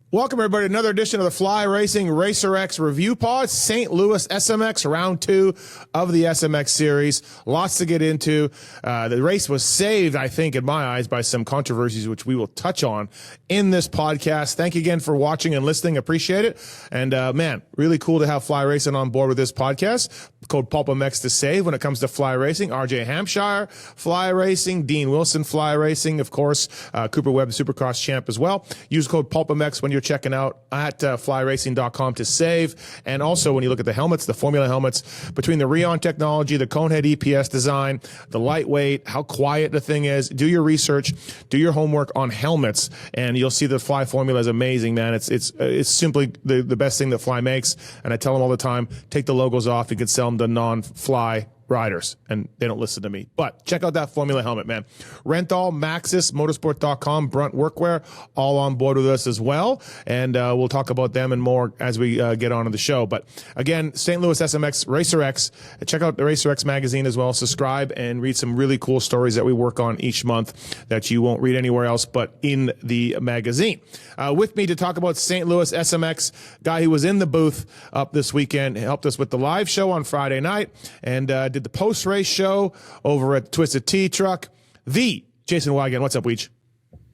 Welcome, everybody, to another edition of the Fly Racing Racer X Review Pod. St. Louis SMX, round 2 of the SMX series. Lots to get into. The race was saved, I think, in my eyes, by some controversies, which we will touch on in this podcast. Thank you again for watching and listening. Appreciate it. And, man, really cool to have Fly Racing on board with this podcast. Code PulpMX to save when it comes to fly racing. RJ Hampshire, Fly Racing. Dean Wilson, Fly Racing. Of course, Cooper Webb, Supercross champ as well. Use code PulpMX when you're checking out at flyracing.com to save. And also, when you look at the helmets, the Formula helmets, between the Rheon technology, the Conehead EPS design, the lightweight, how quiet the thing is, do your research, do your homework on helmets, and you'll see the Fly formula is amazing, man. It's simply the best thing that Fly makes. And I tell them all the time, take the logos off. You can sell them to non-Fly riders, and they don't listen to me. But check out that Formula helmet, man. Renthal, Maxxis, motorsport.com, Brunt Workwear, all on board with us as well. And we'll talk about them and more as we get on to the show. But again, St. Louis SMX, Racer X. Check out the Racer X magazine as well. Subscribe and read some really cool stories that we work on each month that you won't read anywhere else but in the magazine. With me to talk about St. Louis SMX, guy who was in the booth up this weekend, helped us with the live show on Friday night, and did the post-race show over at Twisted Tea Truck. The Jason Wigan. What's up, Weech?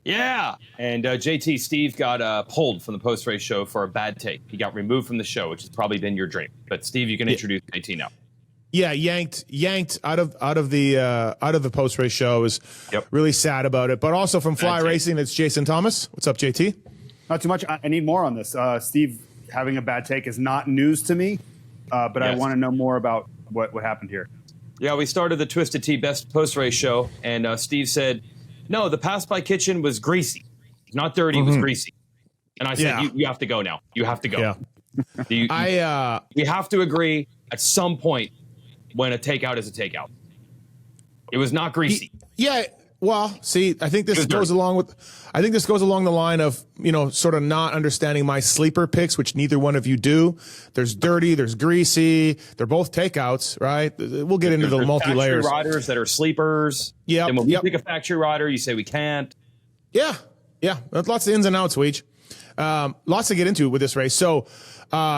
Yeah. And JT, Steve got pulled from the post-race show for a bad take. He got removed from the show, which has probably been your dream. But Steve, you can introduce JT now. Yeah, yanked out of the post-race show. Was really sad about it. But also from Fly Racing, it's Jason Thomas. What's up, JT? Not too much. I need more on this. Steve having a bad take is not news to me, but yes. I want to know more about what happened here. Yeah, we started the Twisted Tea Best post-race show, and Steve said, no, the pass-by kitchen was greasy. Not dirty, it was greasy. And I said, you have to go now. You have to go. Yeah. We have to agree at some point when a takeout is a takeout. It was not greasy. Yeah. Well, see, I think this goes along the line of, sort of not understanding my sleeper picks, which neither one of you do. There's dirty, there's greasy. They're both takeouts, right? We'll get into the multi-layers. Factory riders that are sleepers. Yeah. And when we pick a factory rider, you say we can't. Yeah. Yeah. Lots of ins and outs, Weech. Lots to get into with this race. So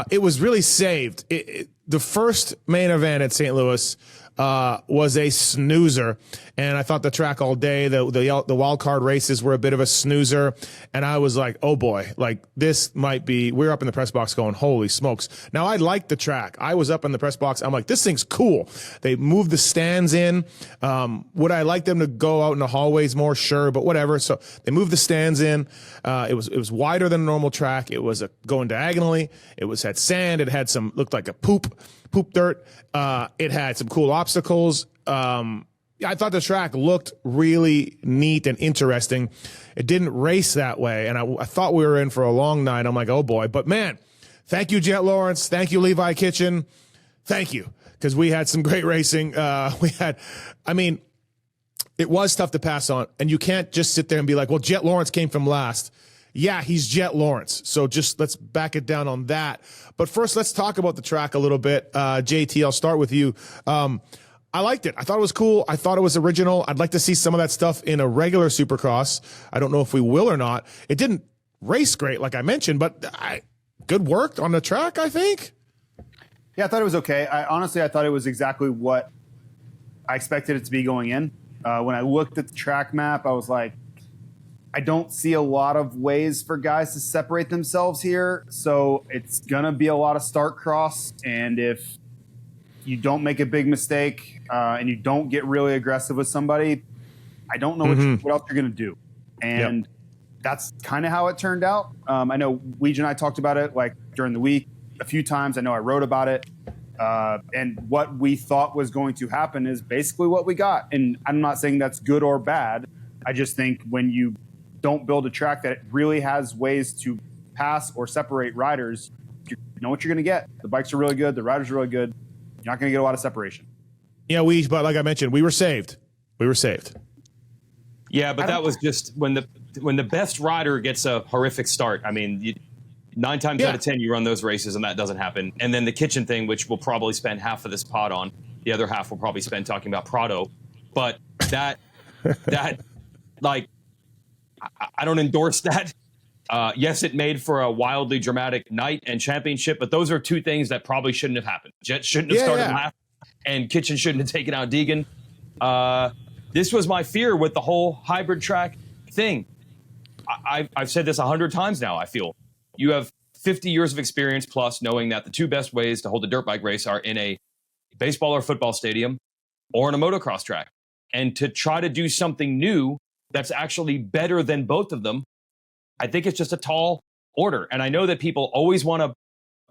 it was really saved. The first main event at St. Louis was a snoozer, and I thought the track all day, the wild card races were a bit of a snoozer, and I was like, oh boy, like this might be. We're up in the press box going, holy smokes! Now I liked the track. I was up in the press box. I'm like, this thing's cool. They moved the stands in. Would I like them to go out in the hallways more? Sure, but whatever. So they moved the stands in. It was wider than a normal track. It was going diagonally. It had sand. It had looked like a poop dirt. It had some cool obstacles. I thought the track looked really neat and interesting. It didn't race that way, and I thought we were in for a long night. I'm like, oh boy. But man, thank you, Jet Lawrence. Thank you, Levi Kitchen. Thank you, because we had some great racing. It was tough to pass on, and you can't just sit there and be like, well, Jet Lawrence came from last. Yeah, he's Jet Lawrence. So just let's back it down on that. But first, let's talk about the track a little bit. JT, I'll start with you. I liked it. I thought it was cool. I thought it was original. I'd like to see some of that stuff in a regular Supercross. I don't know if we will or not. It didn't race great, like I mentioned, but good work on the track, I think. Yeah, I thought it was okay. I thought it was exactly what I expected it to be going in. When I looked at the track map, I was like, I don't see a lot of ways for guys to separate themselves here. So it's going to be a lot of start cross. And if you don't make a big mistake and you don't get really aggressive with somebody, I don't know what else you're going to do. And that's kind of how it turned out. I know Weege and I talked about it like during the week a few times. I know I wrote about it. And what we thought was going to happen is basically what we got. And I'm not saying that's good or bad. I just think when you don't build a track that really has ways to pass or separate riders, you know what you're going to get. The bikes are really good. The riders are really good. You're not going to get a lot of separation. Yeah, but like I mentioned, we were saved. Yeah, but that was just when the best rider gets a horrific start. I mean, 9 times out of 10, you run those races and that doesn't happen. And then the kitchen thing, which we'll probably spend half of this pod on, the other half we'll probably spend talking about Prado. But that like, I don't endorse that. Yes, it made for a wildly dramatic night and championship, but those are two things that probably shouldn't have happened. Jets shouldn't have started last, and Kitchen shouldn't have taken out Deegan. This was my fear with the whole hybrid track thing. I've said this 100 times now, I feel. You have 50 years of experience plus knowing that the two best ways to hold a dirt bike race are in a baseball or football stadium or in a motocross track. And to try to do something new that's actually better than both of them, I think it's just a tall order. And I know that people always want to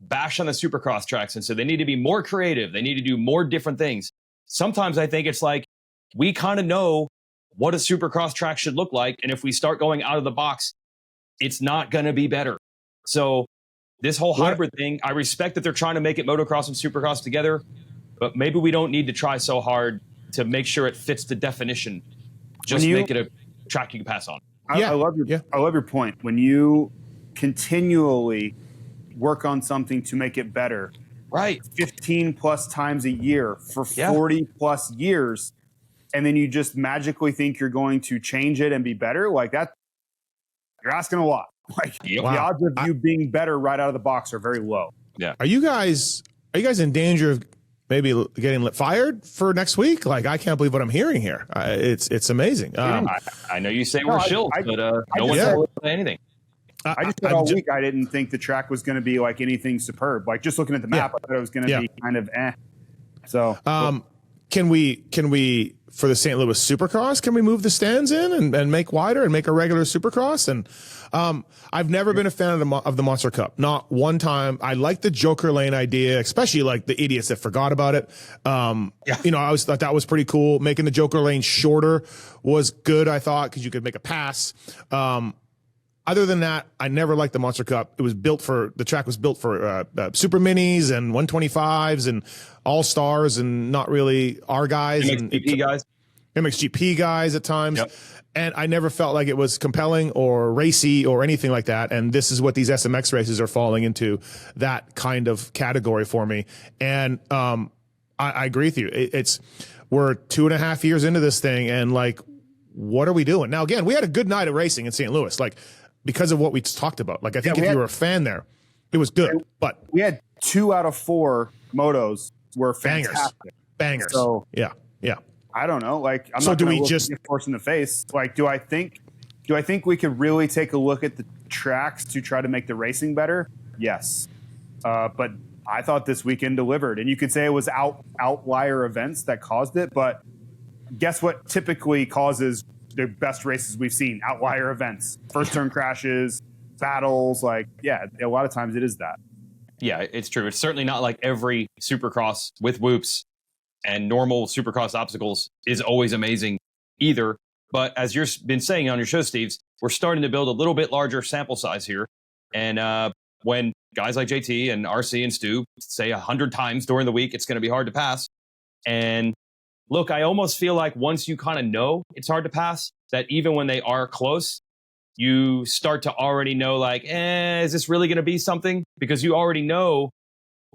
bash on the supercross tracks and so they need to be more creative. They need to do more different things. Sometimes I think it's like we kind of know what a supercross track should look like. And if we start going out of the box, it's not going to be better. So this whole hybrid thing, I respect that they're trying to make it motocross and supercross together, but maybe we don't need to try so hard to make sure it fits the definition. Just make it a track you can pass on. I love your point. When you continually work on something to make it better, right, 15 plus times a year for 40 plus years, and then you just magically think you're going to change it and be better, like that, you're asking a lot. Like the odds of you being better right out of the box are very low. Yeah. Are you guys in danger of maybe getting fired for next week? Like, I can't believe what I'm hearing here. It's amazing. I know you say we're shills, but no one said anything. I just said all week I didn't think the track was going to be like anything superb. Like just looking at the map, I thought it was going to be kind of eh. So can we for the St. Louis Supercross, can we move the stands in and make wider and make a regular Supercross? And I've never been a fan of the Monster Cup. Not one time. I like the Joker Lane idea, especially like the idiots that forgot about it. You know, I always thought that was pretty cool. Making the Joker Lane shorter was good, I thought, because you could make a pass. Other than that, I never liked the Monster Cup. The track was built for Super Minis and 125s and All Stars and not really our guys. MXGP guys at times. Yep. And I never felt like it was compelling or racy or anything like that. And this is what these SMX races are falling into, that kind of category for me. And I agree with you. We're 2.5 years into this thing, and like, what are we doing? Now, again, we had a good night of racing in St. Louis, like because of what we talked about. Like, I think if you were a fan there, it was good. But we had 2 out of 4 motos were fantastic. Bangers. So yeah. I don't know. Like, I'm not going to just get forced in the face. Like, do I think we could really take a look at the tracks to try to make the racing better? Yes. But I thought this weekend delivered, and you could say it was outlier events that caused it. But guess what typically causes the best races we've seen? Outlier events, first turn crashes, battles. Like, yeah, a lot of times it is that. Yeah, it's true. It's certainly not like every Supercross with whoops and normal Supercross obstacles is always amazing either. But as you've been saying on your show, Steves, we're starting to build a little bit larger sample size here. And when guys like JT and RC and Stu say 100 times during the week, it's going to be hard to pass. And look, I almost feel like once you kind of know it's hard to pass, that even when they are close, you start to already know, like, is this really going to be something? Because you already know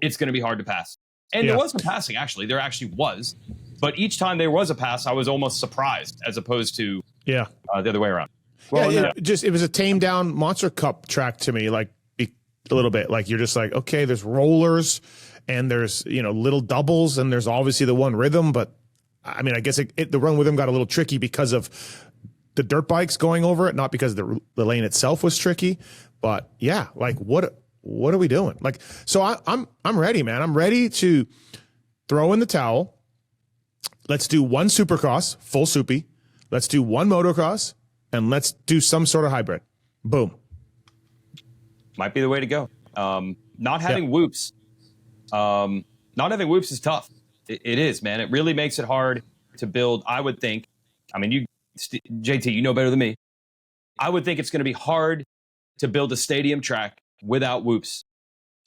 it's going to be hard to pass. And there was some passing, actually. There actually was. But each time there was a pass, I was almost surprised as opposed to the other way around. Well, it was a tamed down Monster Cup track to me, like a little bit. Like, you're just like, okay, there's rollers and there's, little doubles and there's obviously the one rhythm. But I mean, I guess the run with them got a little tricky because of the dirt bikes going over it, not because the lane itself was tricky. But yeah, like what are we doing? Like, so I'm ready, man. I'm ready to throw in the towel. Let's do one Supercross, full soupy. Let's do one motocross, and let's do some sort of hybrid. Boom. Might be the way to go. Not having whoops. Not having whoops is tough. It is, man. It really makes it hard to build, I would think. I mean, JT, you know better than me. I would think it's going to be hard to build a stadium track without whoops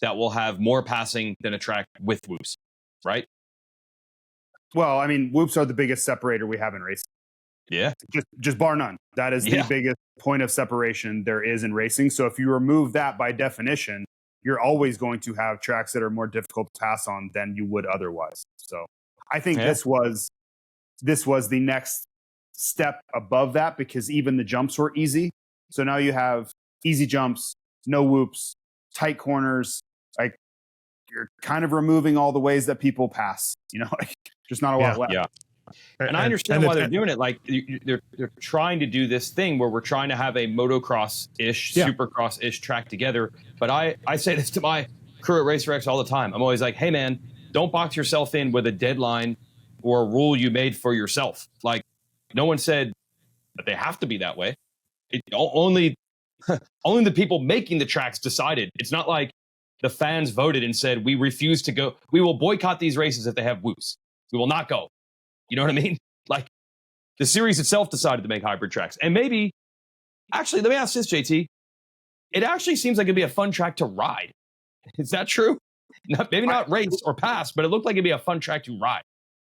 that will have more passing than a track with whoops, right? Well, I mean, whoops are the biggest separator we have in racing. Yeah. Just bar none. That is the biggest point of separation there is in racing. So if you remove that by definition, you're always going to have tracks that are more difficult to pass on than you would otherwise. So I think this was the next step above that, because even the jumps were easy. So now you have easy jumps, no whoops, tight corners. Like you're kind of removing all the ways that people pass. Like just not a lot left. Yeah. And I understand why they're doing it. Like they're trying to do this thing where we're trying to have a motocross-ish, supercross-ish track together. But I say this to my crew at Racer X all the time. I'm always like, hey man, don't box yourself in with a deadline or a rule you made for yourself. Like no one said that they have to be that way. Only the people making the tracks decided. It's not like the fans voted and said, we refuse to go. We will boycott these races if they have whoops. We will not go. You know what I mean? Like the series itself decided to make hybrid tracks. And maybe, actually, let me ask this, JT. It actually seems like it'd be a fun track to ride. Is that true? Maybe not race or pass, but it looked like it'd be a fun track to ride.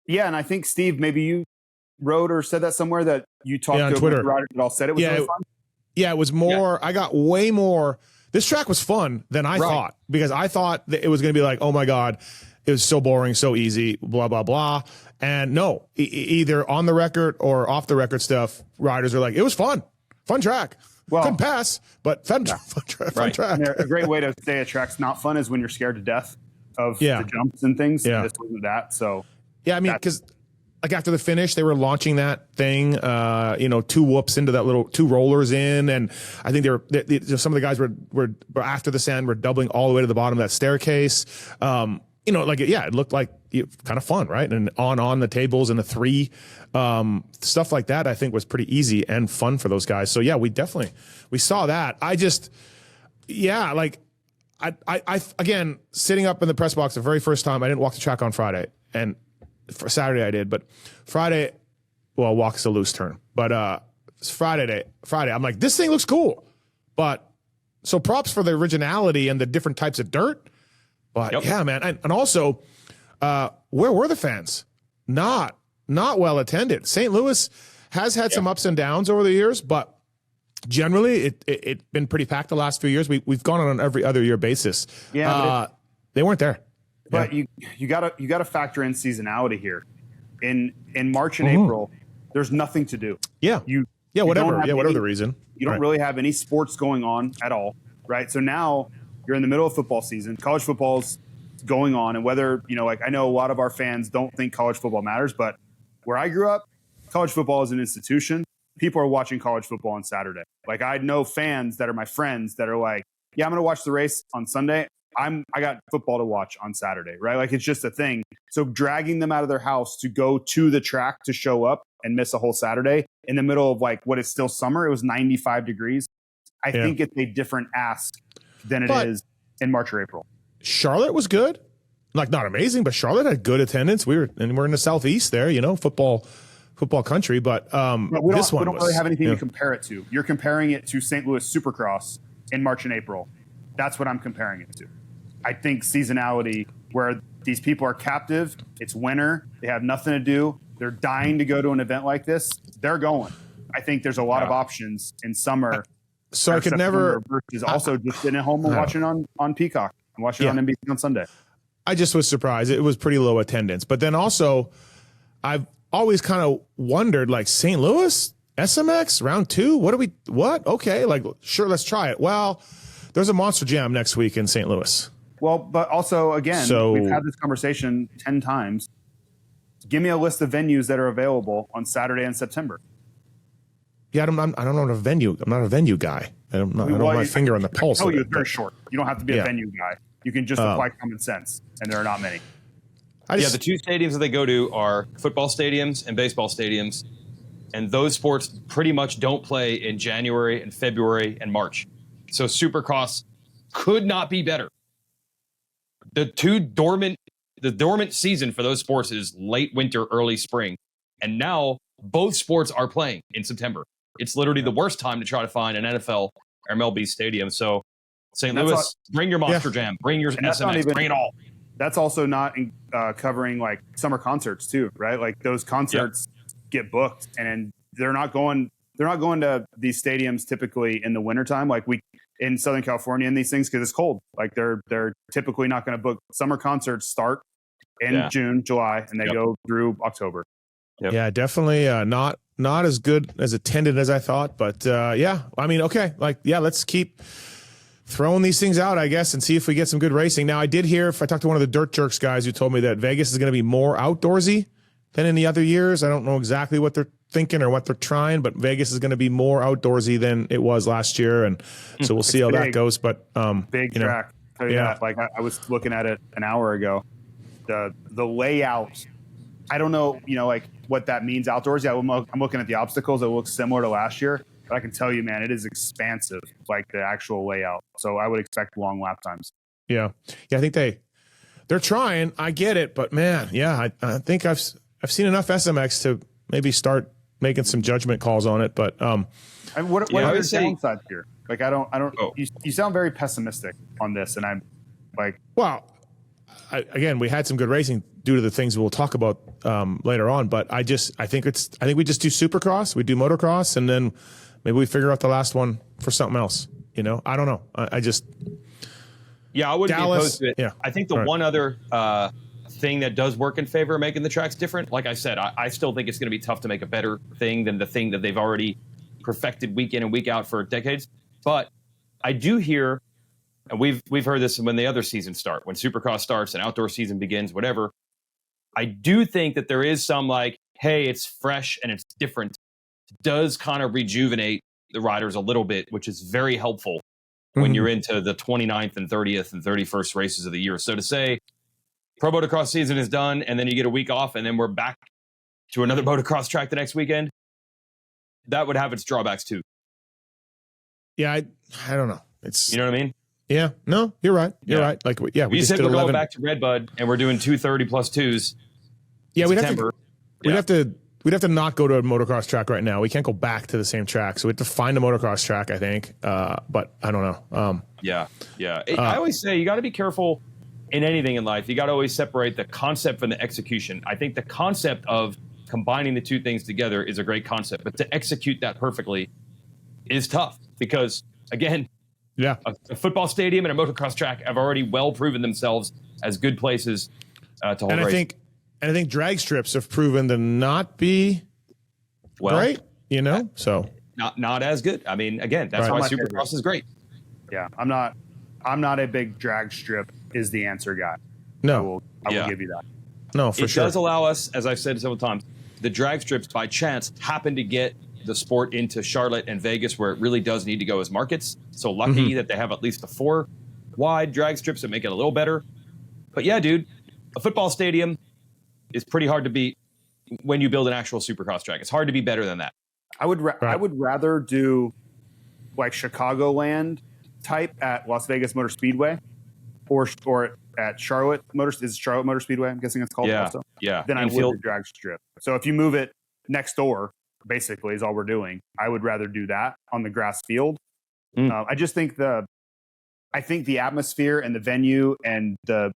Yeah, and I think, Steve, maybe you wrote or said that somewhere that you talked on to Twitter. a rider that all said it was really fun. Yeah, it was more. I got way more. This track was fun than I thought, because I thought that it was going to be like, oh my God, it was so boring, so easy, blah, blah, blah. And no, either on the record or off the record stuff, riders are like, it was fun track. Well, couldn't pass, but fun track. And a great way to say a track's not fun is when you're scared to death of the jumps and things. Yeah. This wasn't that. So yeah, I mean, because like after the finish, they were launching that thing, 2 whoops into that little 2 rollers in, and I think some of the guys were after the sand were doubling all the way to the bottom of that staircase. It looked like kind of fun, right? And on the tables and the 3 stuff like that, I think was pretty easy and fun for those guys. So yeah, we saw that. I again, sitting up in the press box the very first time, I didn't walk the track on Friday, and for Saturday I did, but Friday, well, walk's a loose term, but it's Friday, I'm like, this thing looks cool, but so props for the originality and the different types of dirt. But yeah, man. And also, where were the fans? Not well attended. St. Louis has had some ups and downs over the years, but generally it's been pretty packed the last few years. We've gone on an every other year basis. Yeah, they weren't there. But you gotta factor in seasonality here. In March and April, there's nothing to do. Yeah. Whatever the reason. You don't really have any sports going on at all, right? So now you're in the middle of football season. College football's going on, and whether I know a lot of our fans don't think college football matters, but where I grew up, college football is an institution. People are watching college football on Saturday. Like I know fans that are my friends that are like, yeah, I'm going to watch the race on Sunday. I got football to watch on Saturday, right? Like it's just a thing. So dragging them out of their house to go to the track to show up and miss a whole Saturday in the middle of like what is still summer, it was 95 degrees. I think it's a different ask than it is in March or April. Charlotte was good. Like not amazing, but Charlotte had good attendance. We're in the Southeast there, football country, but we don't really have anything to compare it to. You're comparing it to St. Louis Supercross in March and April. That's what I'm comparing it to. I think seasonality, where these people are captive, it's winter, they have nothing to do, they're dying to go to an event like this, they're going. I think there's a lot of options in summer. So I could never versus also just sitting at home and watching on Peacock and watching on NBC on Sunday. I just was surprised. It was pretty low attendance. But then also, I've always kind of wondered, like, St. Louis, SMX, round 2? What? Okay, like, sure, let's try it. Well, there's a Monster Jam next week in St. Louis. Well, but also, again, we've had this conversation 10 times. Give me a list of venues that are available on Saturday in September. Yeah, I don't know a venue. I'm not a venue guy. I don't have my finger on the pulse. It's very short. You don't have to be a venue guy. You can just apply common sense, and there are not many. The 2 stadiums that they go to are football stadiums and baseball stadiums, and those sports pretty much don't play in January and February and March. So Supercross could not be better. The dormant season for those sports is late winter, early spring, and now both sports are playing in September. It's literally the worst time to try to find an NFL or MLB stadium. So St. Louis, bring your Monster Jam, bring your SMX, bring it all. That's also not covering like summer concerts too, right? Like those concerts get booked, and they're not going to these stadiums typically in the wintertime, like we in Southern California and these things, because it's cold. Like they're typically not going to book summer concerts start in June, July, and they go through October. Yeah, definitely not not as good as attended as I thought, but yeah, I mean, okay, like, yeah, let's keep throwing these things out, I guess, and see if we get some good racing. Now, I did hear, if I talked to one of the Dirt Jerks guys who told me that Vegas is going to be more outdoorsy than in the other years. I don't know exactly what they're thinking or what they're trying, but Vegas is going to be more outdoorsy than it was last year, and so we'll see how that goes. But big track, tell you that. Like I was looking at it an hour ago. The layout, I don't know, like what that means outdoorsy. I'm looking at the obstacles. It looks similar to last year. But I can tell you, man, it is expansive, like the actual layout. So I would expect long lap times. Yeah. I think they're trying. I get it, but man, yeah, I think I've seen enough SMX to maybe start making some judgment calls on it. But what are the downsides here? Like I don't. Oh. You sound very pessimistic on this, and I'm like, well, again, we had some good racing due to the things we'll talk about later on. But I think we just do Supercross, we do motocross, and then maybe we figure out the last one for something else. I don't know. I just. Yeah, I wouldn't be opposed to it. Yeah. I think the one other thing that does work in favor of making the tracks different, like I said, I still think it's going to be tough to make a better thing than the thing that they've already perfected week in and week out for decades. But I do hear, and we've heard this when the other seasons start, when Supercross starts and outdoor season begins, whatever. I do think that there is some like, hey, it's fresh and it's different. It does kind of rejuvenate the riders a little bit, which is very helpful when you're into the 29th and 30th and 31st races of the year. So to say pro motocross season is done and then you get a week off and then we're back to another motocross track the next weekend, that would have its drawbacks too. Yeah, I don't know. It's, you know what I mean? Yeah, no, you're right. You're right. Like, yeah, we said we're going back to Redbud and we're doing 230 plus twos. Yeah, we'd have to not go to a motocross track right now. We can't go back to the same track, so we have to find a motocross track, I think. But I don't know. I always say you got to be careful in anything in life. You got to always separate the concept from the execution. I think the concept of combining the two things together is a great concept, but to execute that perfectly is tough because, again, a football stadium and a motocross track have already well proven themselves as good places to hold race. And I think drag strips have proven to not be great, so not as good. I mean, again, that's why Supercross is great. Yeah, I'm not a big drag strip is the answer guy. No, I will give you that. No, for sure. It does allow us, as I've said several times, the drag strips by chance happen to get the sport into Charlotte and Vegas where it really does need to go as markets. So lucky that they have at least the 4 wide drag strips that make it a little better. But yeah, dude, a football stadium is pretty hard to beat when you build an actual Supercross track. It's hard to be better than that. I would rather do like Chicagoland type at Las Vegas Motor Speedway or at Charlotte Motor Speedway, I'm guessing it's called also. Yeah. Then I would the drag strip. So if you move it next door, basically is all we're doing. I would rather do that on the grass field. I just think the atmosphere and the venue and the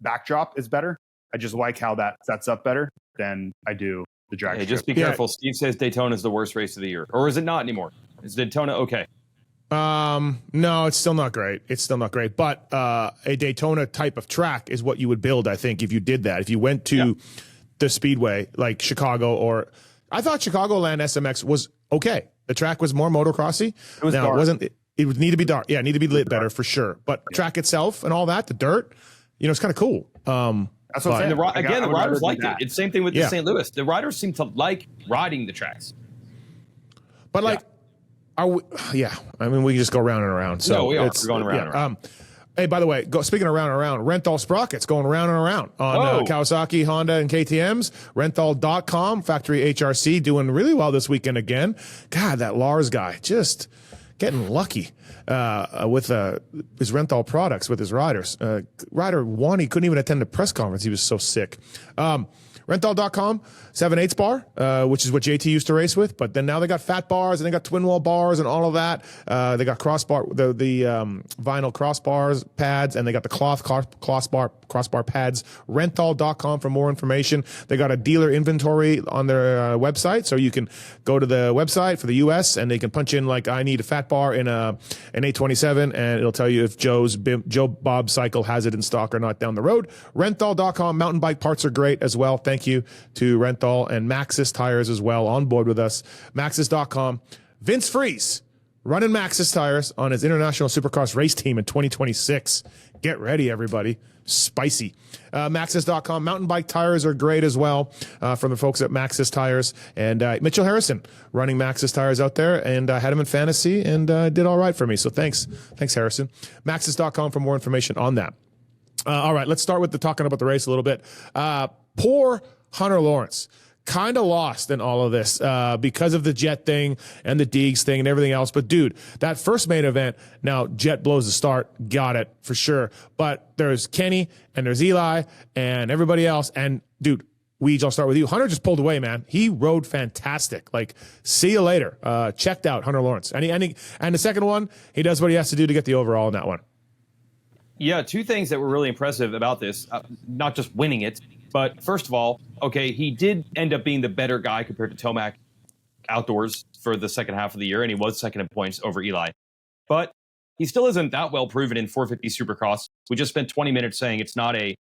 backdrop is better. I just like how that sets up better than I do the drag strip. Just be careful. Steve says Daytona is the worst race of the year. Or is it not anymore? Is Daytona okay? No, it's still not great. But a Daytona type of track is what you would build, I think, if you did that. If you went to the Speedway, like Chicago, or I thought Chicagoland SMX was okay. The track was more motocrossy. It was dark. It would need to be dark. Yeah, it need to be lit better for sure. But the track itself and all that, the dirt, it's kind of cool. That's what I'm saying. The riders liked it. It's the same thing with the St. Louis. The riders seem to like riding the tracks. But are we? Yeah, I mean, we can just go round and around. So we're going around and around. Hey, by the way, speaking of round and around, Renthal Sprockets going round and around on Kawasaki, Honda, and KTM's. Renthal.com, factory HRC, doing really well this weekend again. God, that Lars guy just getting lucky with his Renthal products with his riders. Rider one, he couldn't even attend the press conference. He was so sick. Renthal.com, 7/8 bar, which is what JT used to race with. But then now they got fat bars and they got twin wall bars and all of that. They got crossbar, the vinyl crossbars pads, and they got the cloth crossbar pads. Renthal.com for more information. They got a dealer inventory on their website, so you can go to the website for the US and they can punch in like I need a fat bar in an 827, and it'll tell you if Joe Bob cycle has it in stock or not down the road. Renthal.com. Mountain bike parts are great as well. Thank thank you to Renthal and Maxxis Tires as well on board with us. Maxxis.com. Vince Freeze running Maxxis Tires on his International Supercross race team in 2026. Get ready, everybody. Spicy. Maxxis.com. Mountain bike tires are great as well from the folks at Maxxis Tires. And Mitchell Harrison running Maxxis Tires out there. And I had him in fantasy and did all right for me. So thanks. Thanks, Harrison. Maxxis.com for more information on that. All right, let's start with talking about the race a little bit. Poor Hunter Lawrence. Kind of lost in all of this because of the Jet thing and the Deegs thing and everything else. But, dude, that first main event, now Jet blows the start. Got it, for sure. But there's Kenny and there's Eli and everybody else. And, dude, Weege, I'll start with you. Hunter just pulled away, man. He rode fantastic. Like, see you later. Checked out Hunter Lawrence. And the second one, he does what he has to do to get the overall in that one. Yeah, two things that were really impressive about this, not just winning it, but first of all, okay, he did end up being the better guy compared to Tomac outdoors for the second half of the year, and he was second in points over Eli. But he still isn't that well proven in 450 Supercross. We just spent 20 minutes saying it's not a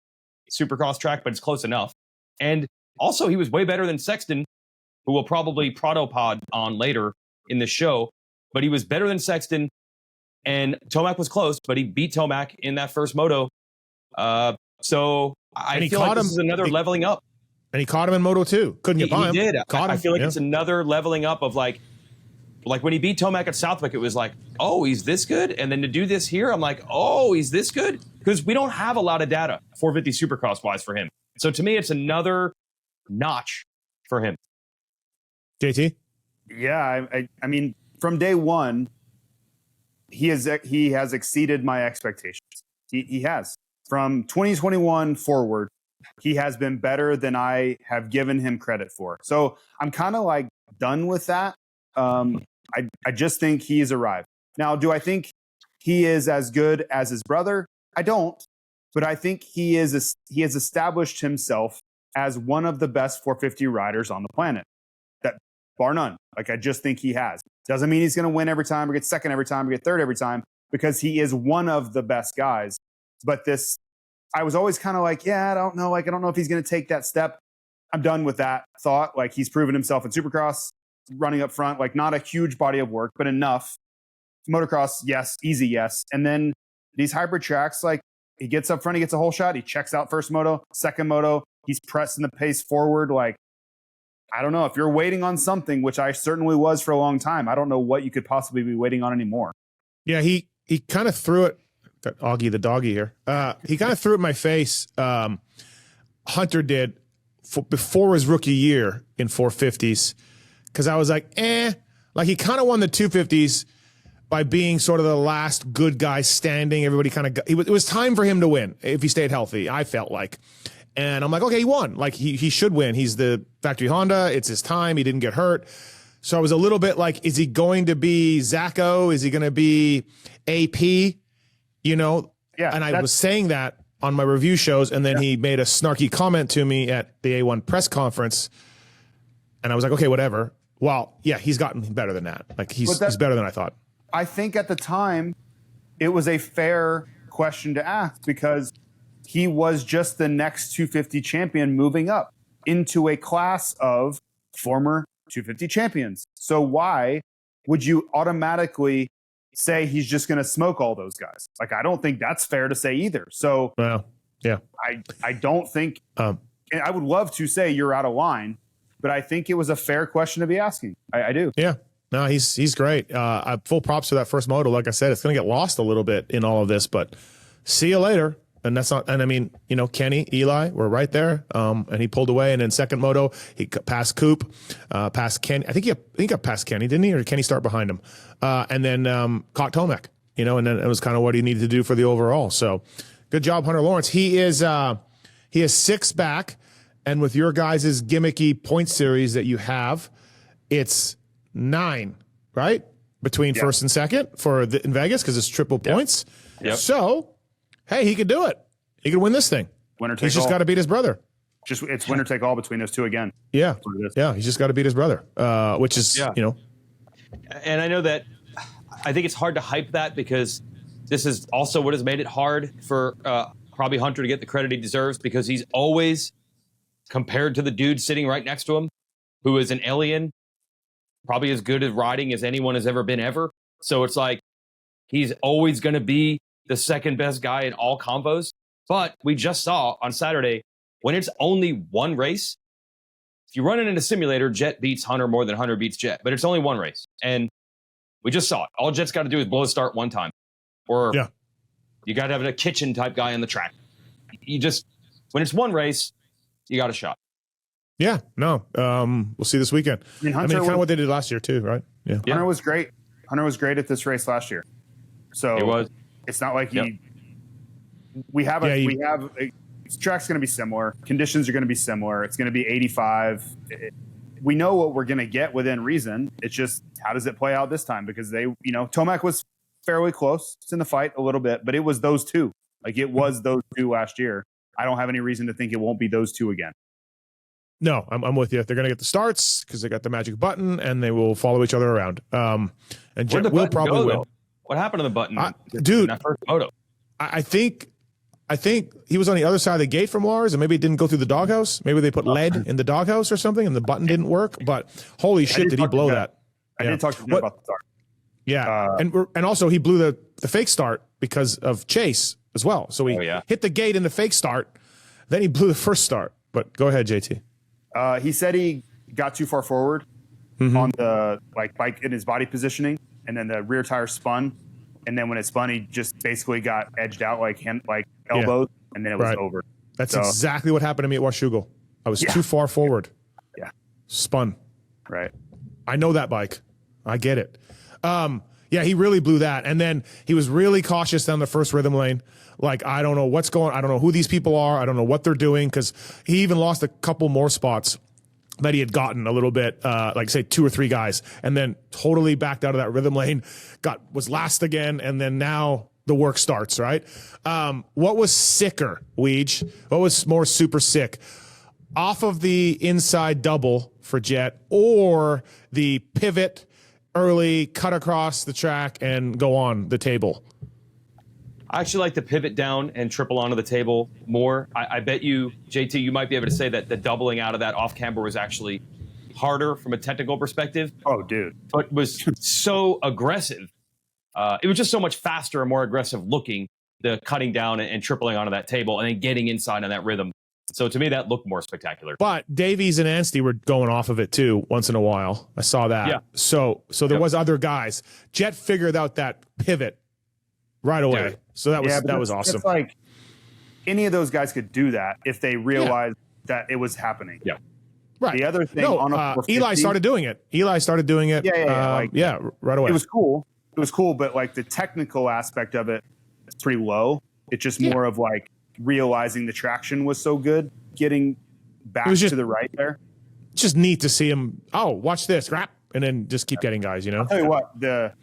Supercross track, but it's close enough. And also, he was way better than Sexton, who will probably protopod on later in the show. But he was better than Sexton, and Tomac was close, but he beat Tomac in that first moto. So I feel like this is another leveling up. And he caught him in Moto 2. Couldn't get by him. He did. I feel like it's another leveling up of like when he beat Tomac at Southwick, it was like, oh, he's this good? And then to do this here, I'm like, oh, he's this good? Because we don't have a lot of data 450 Supercross-wise for him. So to me, it's another notch for him. JT? Yeah, I mean, from day one, he has exceeded my expectations. He has. From 2021 forward, he has been better than I have given him credit for. So I'm kind of like done with that. I just think he's arrived. Now, do I think he is as good as his brother? I don't. But I think he has established himself as one of the best 450 riders on the planet. That bar none. Like, I just think he has. Doesn't mean he's going to win every time or get second every time or get third every time, because he is one of the best guys. But I was always kind of like, yeah, I don't know. Like, I don't know if he's going to take that step. I'm done with that thought. Like, he's proven himself in Supercross, running up front, like not a huge body of work, but enough. Motocross, yes. Easy, yes. And then these hybrid tracks, like, he gets up front, he gets a whole shot. He checks out first moto, second moto. He's pressing the pace forward. Like, I don't know. If you're waiting on something, which I certainly was for a long time, I don't know what you could possibly be waiting on anymore. Yeah, he kind of threw it. Got Augie the doggy here. He kind of threw it in my face. Hunter did before his rookie year in 450s, because I was like, like he kind of won the 250s by being sort of the last good guy standing. Everybody kind of it was time for him to win if he stayed healthy, I felt like. And I'm like, okay, he won. Like he should win. He's the factory Honda. It's his time. He didn't get hurt. So I was a little bit like, is he going to be Zacho? Is he going to be AP? You know? Yeah. And I was saying that on my review shows, and then he made a snarky comment to me at the A1 press conference. And I was like, okay, whatever. Well, yeah, he's gotten better than that. Like he's better than I thought. I think at the time it was a fair question to ask, because he was just the next 250 champion moving up into a class of former 250 champions. So why would you automatically say he's just going to smoke all those guys? Like, I don't think that's fair to say either. So yeah, I don't think, and I would love to say you're out of line, but I think it was a fair question to be asking. I do. Yeah. No, he's great. Full props to that first moto. Like I said, it's going to get lost a little bit in all of this, but see you later. And that's not, and I mean, you know, Kenny, Eli were right there. And he pulled away. And then second moto, he passed Coop, passed Kenny. I think he got past Kenny, didn't he? Or did Kenny start behind him? And then caught Tomac, you know, and then it was kind of what he needed to do for the overall. So good job, Hunter Lawrence. He is 6 back. And with your guys' gimmicky point series that you have, it's 9, right? Between first and second in Vegas, because it's triple points. Yep. So, hey, he could do it. He could win this thing. Winner take He's just got to beat his brother. It's winner take all between those two again. Yeah. Yeah. He's just got to beat his brother, which is, you know. And I know that I think it's hard to hype that, because this is also what has made it hard for probably Hunter to get the credit he deserves, because he's always compared to the dude sitting right next to him, who is an alien, probably as good at riding as anyone has ever been ever. So it's like he's always going to be the second best guy in all combos. But we just saw on Saturday, when it's only one race, if you run it in a simulator, Jet beats Hunter more than Hunter beats Jet. But it's only one race. And we just saw it. All Jet's got to do is blow a start one time. Or you got to have a kitchen type guy on the track. You just, when it's one race, you got a shot. Yeah, no. We'll see this weekend. I mean kind of what they did last year too, right? Yeah. Hunter was great. Hunter was great at this race last year. So it was. It's not like we have this track's going to be similar. Conditions are going to be similar. It's going to be 85. We know what we're going to get within reason. It's just, how does it play out this time? Because Tomac was fairly close in the fight a little bit, but it was those two. Like it was those two last year. I don't have any reason to think it won't be those two again. No, I'm with you. They're going to get the starts because they got the magic button, and they will follow each other around. And Jet will probably win. What happened to the button, dude? In that first photo, I think he was on the other side of the gate from Lars, and maybe it didn't go through the doghouse. Maybe they put lead in the doghouse or something, and the button didn't work. But holy shit, did he blow that? I did talk to him about the start. Yeah, and also he blew the fake start because of Chase as well. So he hit the gate in the fake start, then he blew the first start. But go ahead, JT. He said he got too far forward on the bike in his body positioning, and then the rear tire spun, and then when it spun, he just basically got edged out like elbows, and then it was over. That's exactly what happened to me at Washougal. I was too far forward. Yeah, spun. Right. I know that bike. I get it. Yeah, he really blew that, and then he was really cautious down the first rhythm lane. Like, I don't know what's going on. I don't know who these people are. I don't know what they're doing, because he even lost a couple more spots that he had gotten a little bit, like say 2 or 3 guys, and then totally backed out of that rhythm lane, was last again, and then now the work starts, right? What was sicker, Weege? What was more super sick? Off of the inside double for Jet, or the pivot early, cut across the track, and go on the table? I actually like to pivot down and triple onto the table more. I bet you, JT, you might be able to say that the doubling out of that off camber was actually harder from a technical perspective. Oh, dude. But was so aggressive. It was just so much faster and more aggressive looking, the cutting down and tripling onto that table and then getting inside on that rhythm. So to me, that looked more spectacular. But Davies and Anstey were going off of it too once in a while. I saw that. Yeah. So there was other guys. Jet figured out that pivot right away. So that was awesome. It's like any of those guys could do that if they realized that it was happening. Yeah. Right. The other thing, Eli started doing it. Right away. It was cool. But like the technical aspect of it, it's pretty low. It's just more of like realizing the traction was so good, getting back to the right there. It's just neat to see him. Oh, watch this, rap, and then just keep getting guys. I'll tell you what. Are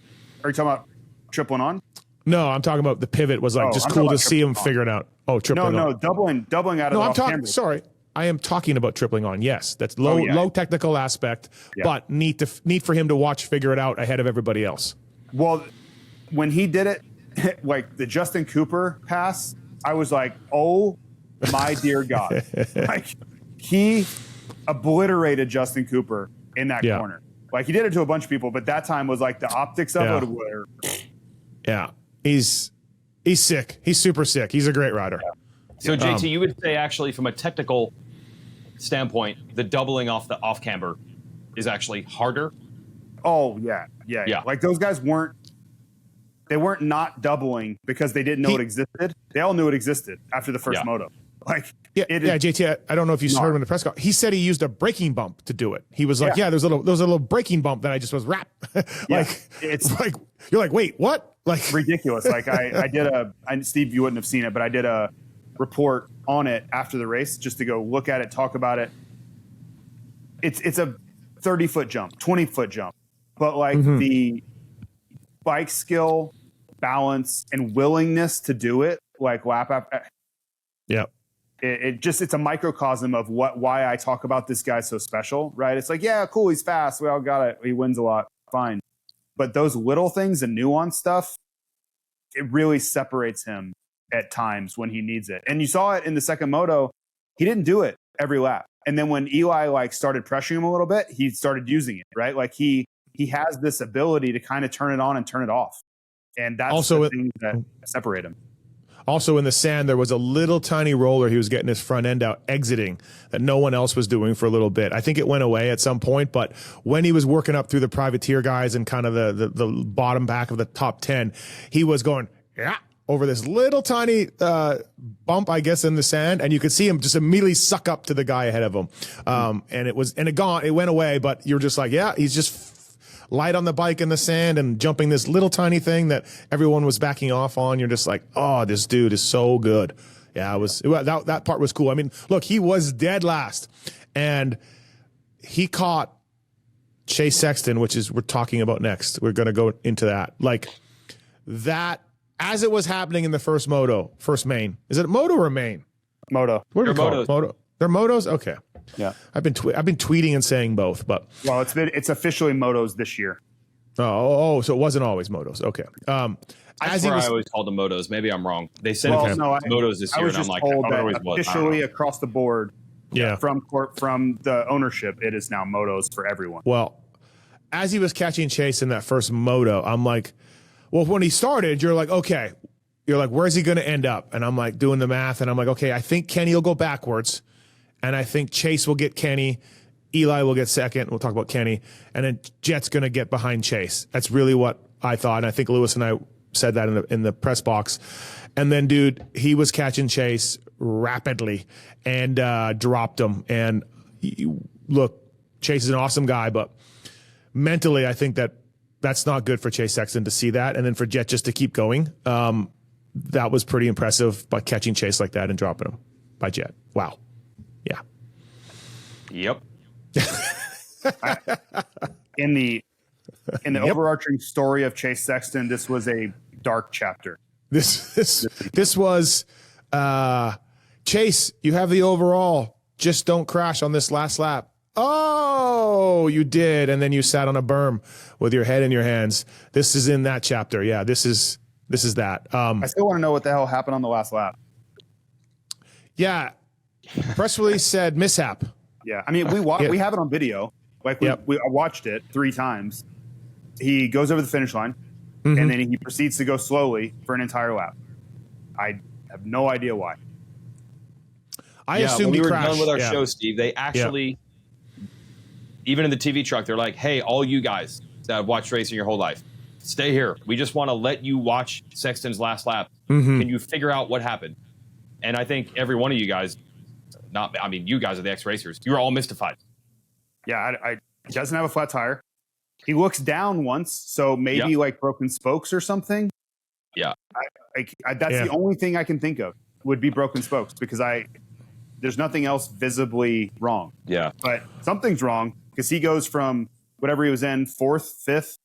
you talking about tripling on? No, I'm talking about the pivot was like just cool to see him figure it out. Oh, tripling on. No, doubling out of the off-camber. Sorry. I am talking about tripling on. Yes, that's low technical aspect, but neat for him to watch figure it out ahead of everybody else. Well, when he did it, like the Justin Cooper pass, I was like, oh my dear God. Like he obliterated Justin Cooper in that corner. Like he did it to a bunch of people, but that time was like the optics of it were. Yeah. He's sick. He's super sick. He's a great rider. So JT, you would say actually from a technical standpoint, the doubling off the off camber is actually harder. Oh yeah. Like those guys weren't not doubling because they didn't know it existed. They all knew it existed after the first moto. Like JT, I don't know if you heard him in the press call. He said he used a braking bump to do it. He was like, there's a little braking bump that I just was rap. It's like you're like, wait, what? Like ridiculous. Like I did Steve, you wouldn't have seen it, but I did a report on it after the race just to go look at it, talk about it. It's a 30-foot jump, 20-foot jump, but like the bike skill, balance, and willingness to do it, like lap after. Yeah. It's a microcosm of why I talk about this guy so special, right? It's like, yeah, cool, he's fast. We all got it. He wins a lot. Fine. But those little things and nuance stuff, it really separates him at times when he needs it. And you saw it in the second moto. He didn't do it every lap. And then when Eli like started pressuring him a little bit, he started using it, right? Like he has this ability to kind of turn it on and turn it off. And that's also the thing that separate him. Also in the sand, there was a little tiny roller. He was getting his front end out, exiting, that no one else was doing for a little bit. I think it went away at some point, but when he was working up through the privateer guys and kind of the bottom back of the top 10, he was going, over this little tiny bump, I guess, in the sand, and you could see him just immediately suck up to the guy ahead of him. And it went away, but you're just like, he's just light on the bike in the sand and jumping this little tiny thing that everyone was backing off on. You're just like, oh, this dude is so good. Yeah, that part was cool. I mean, look, he was dead last, and he caught Chase Sexton, which is we're talking about next. We're going to go into that. Like that, as it was happening in the first main. Is it moto or main? Moto. What do you call it? Moto. They're motos? Okay. Yeah, I've been tweeting and saying both, but it's officially motos this year. So it wasn't always motos. Okay. I always called them motos. Maybe I'm wrong. They said motos this year, and I'm like, I thought it always was. Officially across the board. Yeah. From the ownership, it is now motos for everyone. Well, as he was catching Chase in that first moto, I'm like, well, when he started, you're like, okay, where's he going to end up? And I'm like doing the math, and I'm like, okay, I think Kenny will go backwards. And I think Chase will get Kenny. Eli will get second. We'll talk about Kenny. And then Jet's going to get behind Chase. That's really what I thought. And I think Lewis and I said that in the press box. And then, dude, he was catching Chase rapidly and dropped him. And look, Chase is an awesome guy, but mentally, I think that's not good for Chase Sexton to see that. And then for Jet just to keep going. That was pretty impressive by catching Chase like that and dropping him by Jet. Wow. Yeah. Yep. In the overarching story of Chase Sexton, this was a dark chapter. This was Chase, you have the overall. Just don't crash on this last lap. Oh, you did, and then you sat on a berm with your head in your hands. This is in that chapter. Yeah, this is that. I still want to know what the hell happened on the last lap. Yeah. Press release said mishap. Yeah, I mean, we have it on video. Like I watched it 3 times. He goes over the finish line, and then he proceeds to go slowly for an entire lap. I have no idea why. I assumed we were crashed. done with our show, Steve. They actually, even in the TV truck, they're like, "Hey, all you guys that have watched racing your whole life, stay here. We just want to let you watch Sexton's last lap. Can you figure out what happened?" And I think every one of you guys. You guys are the ex-racers. You were all mystified. Yeah, he doesn't have a flat tire. He looks down once, so maybe like broken spokes or something. Yeah. That's the only thing I can think of would be broken spokes because there's nothing else visibly wrong. Yeah. But something's wrong because he goes from whatever he was in, 4th, 5th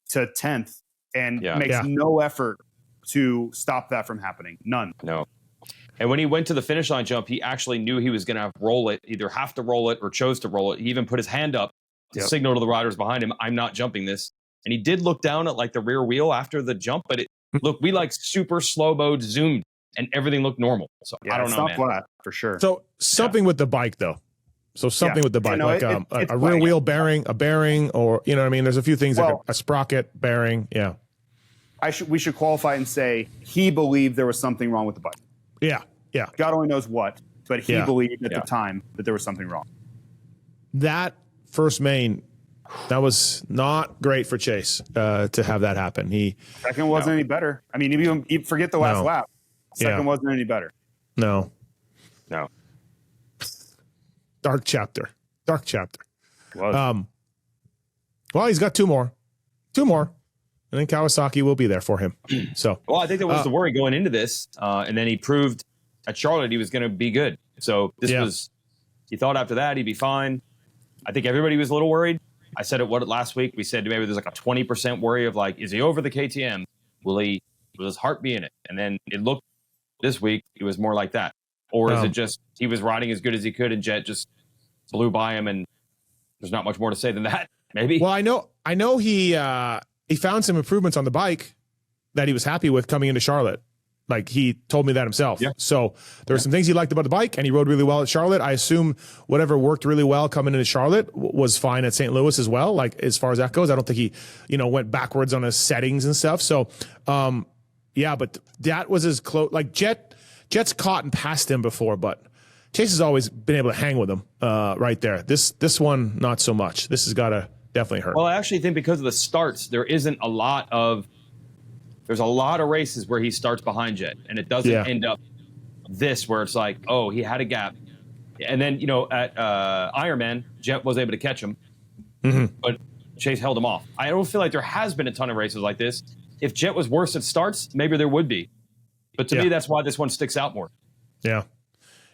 to 10th and makes no effort to stop that from happening. None. No. And when he went to the finish line jump, he actually knew he was going to roll it, either have to roll it or chose to roll it. He even put his hand up to signal to the riders behind him, I'm not jumping this. And he did look down at like the rear wheel after the jump, but we like super slow mode zoomed and everything looked normal. So I don't know, man. Flat, for sure. So something with the bike though. So something with the bike, like a rear wheel bearing, a bearing, or, you know what I mean? There's a few things like a sprocket bearing. Yeah. We should qualify and say he believed there was something wrong with the bike. Yeah. God only knows what, but he believed at the time that there was something wrong. That first main, that was not great for Chase to have that happen. Second wasn't any better. I mean, even forget the last lap. Second wasn't any better. No. Dark chapter. Was. Well, he's got two more. And then Kawasaki will be there for him. So, well, I think that was the worry going into this. And then he proved at Charlotte he was going to be good. So this was, he thought after that he'd be fine. I think everybody was a little worried. I said it last week. We said maybe there's like a 20% worry of like, is he over the KTM? Will his heart be in it? And then it looked this week, it was more like that. Or is it just he was riding as good as he could and Jet just blew by him and there's not much more to say than that? Maybe. Well, I know he found some improvements on the bike that he was happy with coming into Charlotte. Like, he told me that himself. Yeah. So there were some things he liked about the bike, and he rode really well at Charlotte. I assume whatever worked really well coming into Charlotte was fine at St. Louis as well. Like, as far as that goes, I don't think he, went backwards on his settings and stuff. So, yeah, but that was as close. Like, Jet's caught and passed him before, but Chase has always been able to hang with him right there. This one, not so much. This has got to definitely hurt. Well, I actually think because of the starts, there's a lot of races where he starts behind Jet, and it doesn't end up this where it's like, oh, he had a gap. And then, at Ironman, Jet was able to catch him, but Chase held him off. I don't feel like there has been a ton of races like this. If Jet was worse at starts, maybe there would be. But to me, that's why this one sticks out more. Yeah.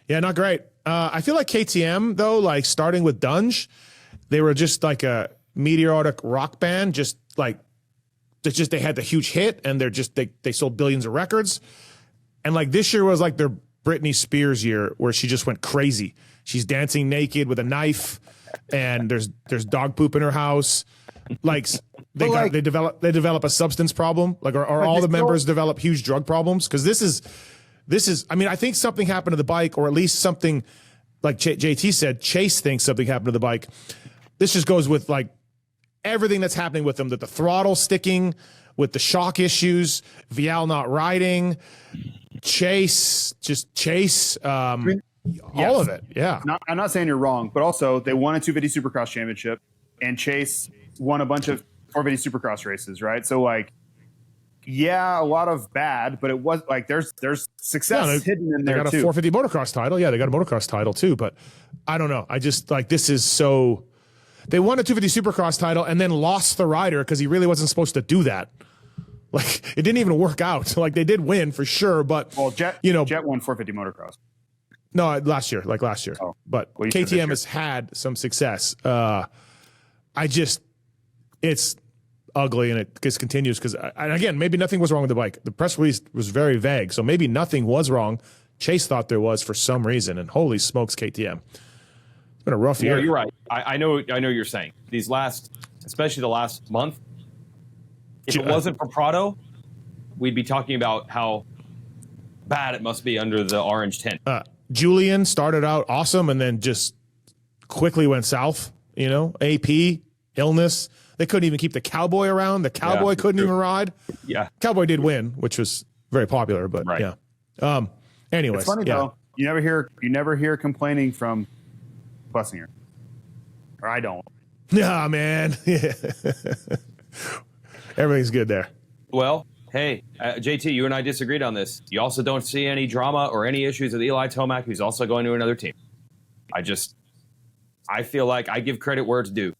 Yeah, not great. I feel like KTM, though, like starting with Dunge, they were just like a meteoric rock band, just like they had the huge hit, and they sold billions of records. And like this year was like their Britney Spears year, where she just went crazy. She's dancing naked with a knife, and there's dog poop in her house. Like they develop a substance problem, like or all the members develop huge drug problems, because this is. I mean, I think something happened to the bike, or at least something, like JT said, Chase thinks something happened to the bike. This just goes with like everything that's happening with them, that the throttle sticking, with the shock issues, Vial not riding, Chase, all of it. Yeah. I'm not saying you're wrong, but also they won a 250 Supercross championship, and Chase won a bunch of 450 Supercross races, right? So like, yeah, a lot of bad, but it was like there's success hidden in there too. They got a 450 motocross title. Yeah, they got a motocross title too, but I don't know. I just like, this is so. They won a 250 Supercross title and then lost the rider because he really wasn't supposed to do that. Like, it didn't even work out. Like, they did win for sure, but Jet won 450 motocross. No, last year. Oh, but well, KTM has had some success. It's ugly, and it just continues because, and again, maybe nothing was wrong with the bike. The press release was very vague, so maybe nothing was wrong. Chase thought there was for some reason, and holy smokes, KTM. It's been a rough year. Yeah, you're right. I know you're saying especially the last month, if it wasn't for Prado, we'd be talking about how bad it must be under the orange tent. Julian started out awesome and then just quickly went south, AP, illness. They couldn't even keep the Cowboy around. The Cowboy couldn't even ride. Yeah. Cowboy did win, which was very popular, but yeah. Anyways. It's funny though. You never hear complaining from Plessinger. Or I don't. Yeah, man. Everything's good there. Well, hey, JT, you and I disagreed on this. You also don't see any drama or any issues with Eli Tomac, who's also going to another team. I feel like I give credit where it's due.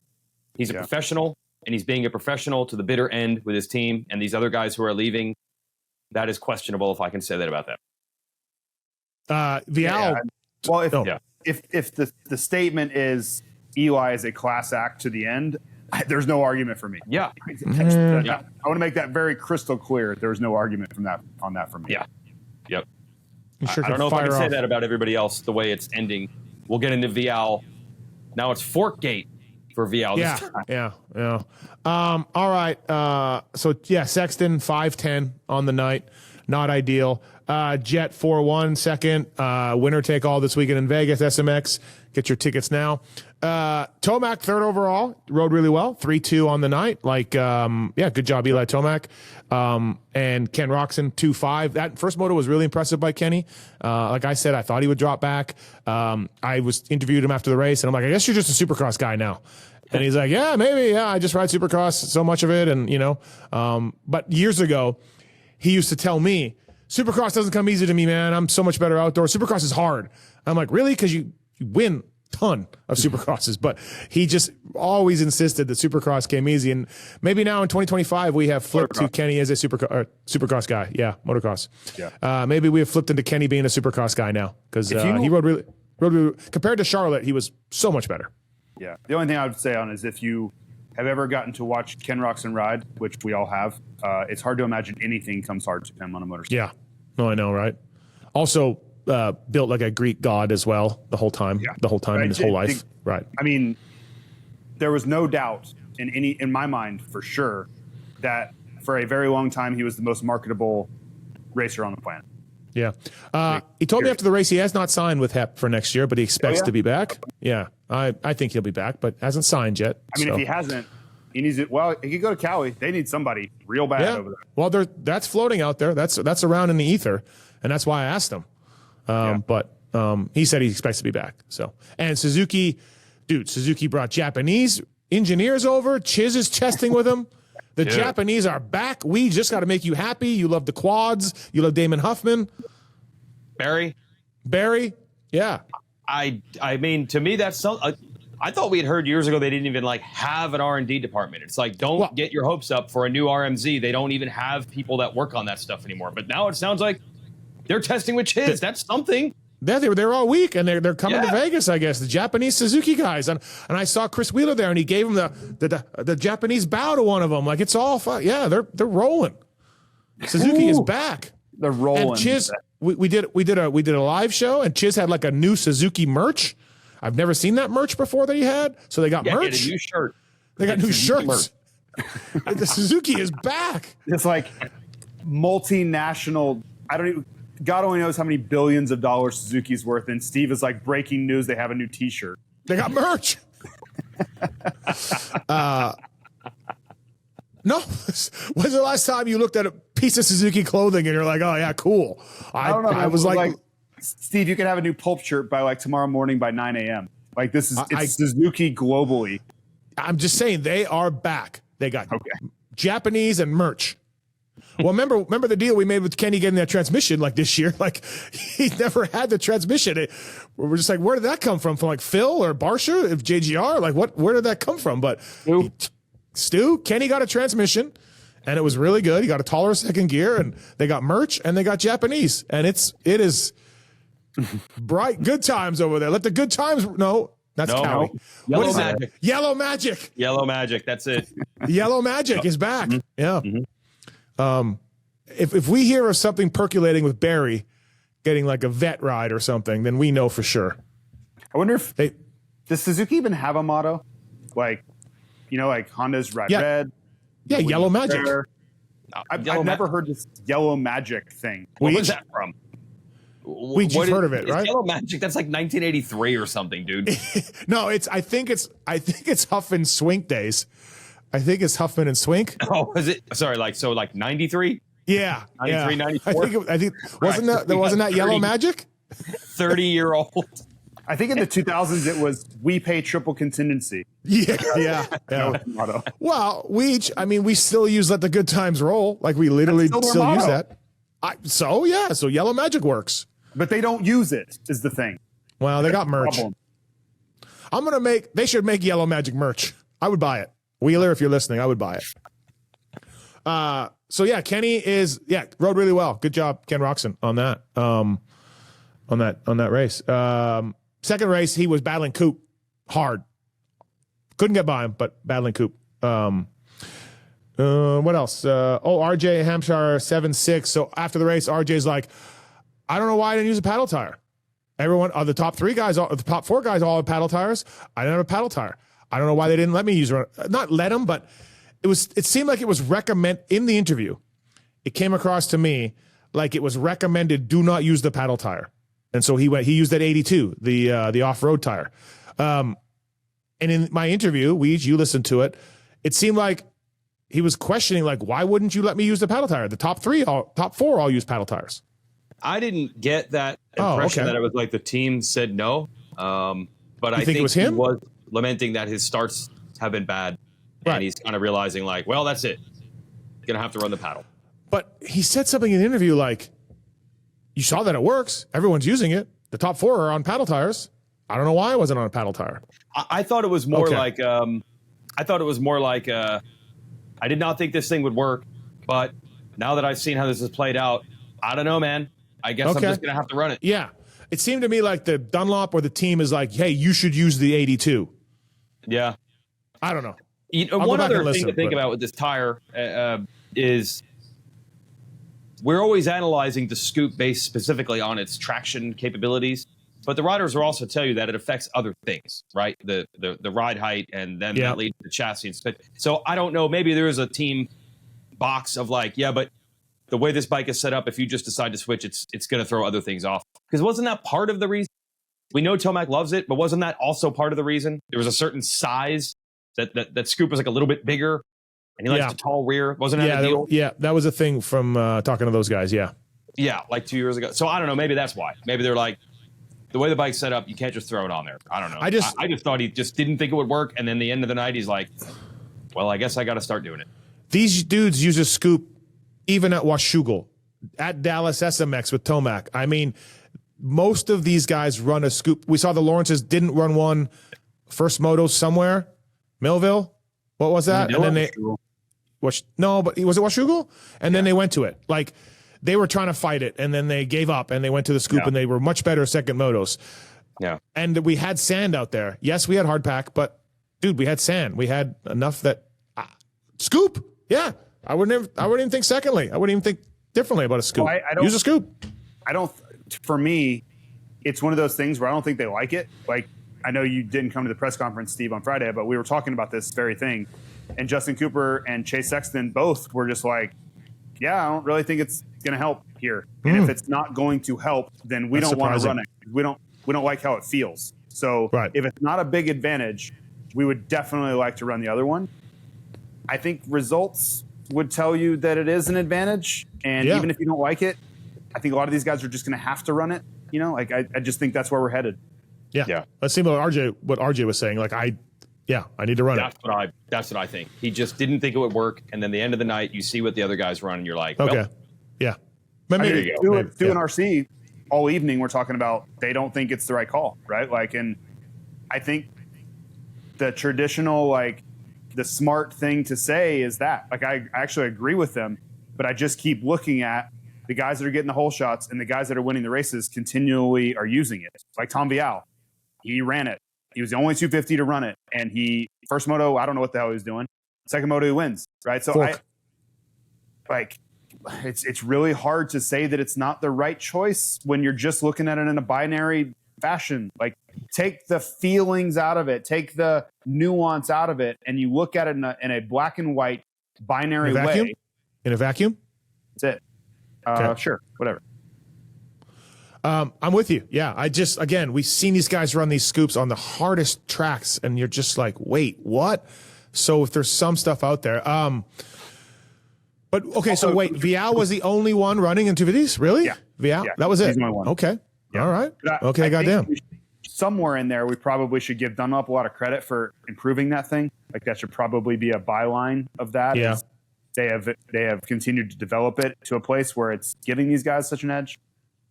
He's a professional, and he's being a professional to the bitter end with his team, and these other guys who are leaving, that is questionable, if I can say that about them. Vial. Well, if the statement is Eli is a class act to the end, there's no argument for me. Yeah. I want to make that very crystal clear. There's no argument on that for me. Yeah. Yep. I don't know if I can say that about everybody else, the way it's ending. We'll get into Vial. Now it's Forkgate for Vial this time. Yeah. All right. Sexton 5-10 on the night. Not ideal. Jet 4-1 second. Winner take all this weekend in Vegas. SMX. Get your tickets now. Tomac third overall. Rode really well. 3-2 on the night. Good job, Eli Tomac. And Ken Roxon 2-5. That first moto was really impressive by Kenny. Like I said, I thought he would drop back. I interviewed him after the race, and I'm like, I guess you're just a Supercross guy now. And he's like, yeah, maybe. Yeah, I just ride Supercross so much of it. And, but years ago, he used to tell me, Supercross doesn't come easy to me, man. I'm so much better outdoors. Supercross is hard. I'm like, really? Because you win a ton of Supercrosses. But he just always insisted that Supercross came easy. And maybe now in 2025, we have flipped to Kenny as a Supercross guy. Yeah, motocross. Yeah. Maybe we have flipped into Kenny being a Supercross guy now, because he rode really, compared to Charlotte, he was so much better. Yeah. The only thing I would say on is, if you have ever gotten to watch Ken Roxon ride, which we all have, it's hard to imagine anything comes hard to him on a motorcycle. Yeah. No, I know, right? Also built like a Greek god as well the whole time. Yeah. The whole time in his whole life. Right. I mean, there was no doubt in my mind for sure that for a very long time he was the most marketable racer on the planet. Yeah. He told me after the race he has not signed with HEP for next year, but he expects to be back. Yeah. I think he'll be back, but hasn't signed yet. I mean, if he hasn't, he needs it. Well, he could go to Cali. They need somebody real bad over there. Well, that's floating out there. That's around in the ether, and that's why I asked him. But he said he expects to be back. So, and Suzuki brought Japanese engineers over. Chiz is testing with him. The Japanese are back. We just got to make you happy. You love the quads. You love Damon Huffman. Barry. Yeah. I mean, to me, that's so. I thought we had heard years ago they didn't even like have an R&D department. It's like, don't get your hopes up for a new RMZ. They don't even have people that work on that stuff anymore. But now it sounds like they're testing with Chiz. That's something. Yeah, they were there all week, and they're coming to Vegas, I guess. The Japanese Suzuki guys, and I saw Chris Wheeler there, and he gave him the Japanese bow to one of them. Like, it's all fun. Yeah, they're rolling. Suzuki is back. They're rolling. And Chiz, we did a live show, and Chiz had like a new Suzuki merch. I've never seen that merch before that he had. So they got merch. Get a new shirt. They got new shirts. The Suzuki is back. It's like multinational. God only knows how many billions of dollars Suzuki's worth. And Steve is like, breaking news, they have a new T-shirt. They got merch. No, when's the last time you looked at a piece of Suzuki clothing and you're like, oh yeah, cool. I don't know. I was like, Steve, you can have a new Pulp shirt by like tomorrow morning by 9 a.m. Like it's Suzuki globally. I'm just saying they are back. They got Japanese and merch. Well, remember the deal we made with Kenny getting that transmission like this year? Like he never had the transmission. We're just like, where did that come from? From like Phil or Barsha, if JGR? Like where did that come from? But Stu, Kenny got a transmission and it was really good. He got a taller second gear and they got merch and they got Japanese. And it is bright, good times over there. Let the good times. No, that's Cowie. No. Yellow Magic. Yellow Magic. Yellow Magic. That's it. Yellow Magic is back. Mm-hmm. Yeah. Mm-hmm. If we hear of something percolating with Barry getting like a vet ride or something, then we know for sure. I wonder if does Suzuki even have a motto? Like, like Honda's Red. Yeah, Yellow Magic. I've never heard this Yellow Magic thing. Where was that from? You've heard of it, right? Yellow Magic. That's like 1983 or something, dude. No, I think it's Huff and Swink days. I think it's Huffman and Swink. Oh, is it? Sorry, like 93? Yeah. 93, 94? I think wasn't that Yellow Magic? 30-year-old. I think in the 2000s it was we pay triple contingency. Yeah. Well, we still use let the good times roll. Like we literally still use that. So Yellow Magic works. But they don't use it is the thing. Well, they got merch. They should make Yellow Magic merch. I would buy it. Wheeler, if you're listening, I would buy it. So yeah, Kenny rode really well. Good job, Ken Roxon, on that. On that race. Second race, he was battling Coop hard. Couldn't get by him, but battling Coop. What else? RJ Hampshire 7-6. So after the race, RJ's like, I don't know why I didn't use a paddle tire. Everyone, the top four guys all had paddle tires. I didn't have a paddle tire. I don't know why they didn't let me use it. Not let them, but it seemed like it was recommended in the interview. It came across to me like it was recommended, do not use the paddle tire. And so he used that 82, the off-road tire. And in my interview, you listened to it. It seemed like he was questioning, like, why wouldn't you let me use the paddle tire? The top four all use paddle tires. I didn't get that impression that it was like the team said no. But I think it was him? He was lamenting that his starts have been bad. Right. And he's kind of realizing like, well, that's it. Going to have to run the paddle. But he said something in the interview like, you saw that it works. Everyone's using it. The top four are on paddle tires. I don't know why I wasn't on a paddle tire. I thought it was more like, I did not think this thing would work. But now that I've seen how this has played out, I don't know, man. I guess I'm just going to have to run it. Yeah. It seemed to me like the Dunlop or the team is like, hey, you should use the 82. Yeah. I don't know. One other thing to think about with this tire is we're always analyzing the Scoop based specifically on its traction capabilities, but the riders will also tell you that it affects other things, right? The ride height and then that leads to the chassis. So I don't know. Maybe there is a team box of like, but the way this bike is set up, if you just decide to switch, it's going to throw other things off. Because wasn't that part of the reason? We know Tomac loves it, but wasn't that also part of the reason? There was a certain size that Scoop was like a little bit bigger, and he likes the tall rear. Wasn't that a deal? That was a thing from talking to those guys. Yeah, like 2 years ago. So I don't know. Maybe that's why. Maybe they're like, the way the bike's set up, you can't just throw it on there. I don't know. I just thought he just didn't think it would work, and then the end of the night, he's like, well, I guess I got to start doing it. These dudes use a Scoop even at Washougal, at Dallas SMX with Tomac. I mean, most of these guys run a Scoop. We saw the Lawrences didn't run one first moto somewhere. Millville? What was that? And then they was it Washougal? And then they went to it. Like, they were trying to fight it, and then they gave up, and they went to the Scoop, and they were much better second motos. Yeah. And we had sand out there. Yes, we had hard pack, but dude, we had sand. We had enough that Scoop. Yeah. I wouldn't even think secondly. I wouldn't even think differently about a Scoop. Well, I don't use a Scoop. For me, it's one of those things where I don't think they like it. Like, I know you didn't come to the press conference, Steve, on Friday, but we were talking about this very thing. And Justin Cooper and Chase Sexton both were just like, yeah, I don't really think it's going to help here. And if it's not going to help, then we don't want to run it. We don't like how it feels. So if it's not a big advantage, we would definitely like to run the other one. I think results would tell you that it is an advantage. And even if you don't like it, I think a lot of these guys are just going to have to run it. You know, like I just think that's where we're headed. Yeah. Let's see what RJ was saying. Like, I need to run it. That's what I think. He just didn't think it would work. And then the end of the night, you see what the other guys run, and you're like, well, okay. Yeah. Maybe Stu and RC all evening, we're talking about they don't think it's the right call, right? Like, and I think the traditional, like, the smart thing to say is that, like, I actually agree with them, but I just keep looking at the guys that are getting the hole shots and the guys that are winning the races continually are using it. Like Tom Vial, he ran it. He was the only 250 to run it. And first moto, I don't know what the hell he was doing. Second moto, he wins, right? So it's really hard to say that it's not the right choice when you're just looking at it in a binary fashion. Like, take the feelings out of it, take the nuance out of it, and you look at it in a black and white binary way. In a vacuum? That's it. Okay. Sure, whatever. I'm with you. Yeah, we've seen these guys run these Scoops on the hardest tracks, and you're just like, wait, what? So if there's some stuff out there. But okay, so wait, Vial was the only one running in 250s? Really? Yeah. Vial? Yeah, that was it? he's the only one. Okay. Yeah. All right. Okay, goddamn. Somewhere in there, we probably should give Dunlop a lot of credit for improving that thing. Like, that should probably be a byline of that. Yeah. They have continued to develop it to a place where it's giving these guys such an edge.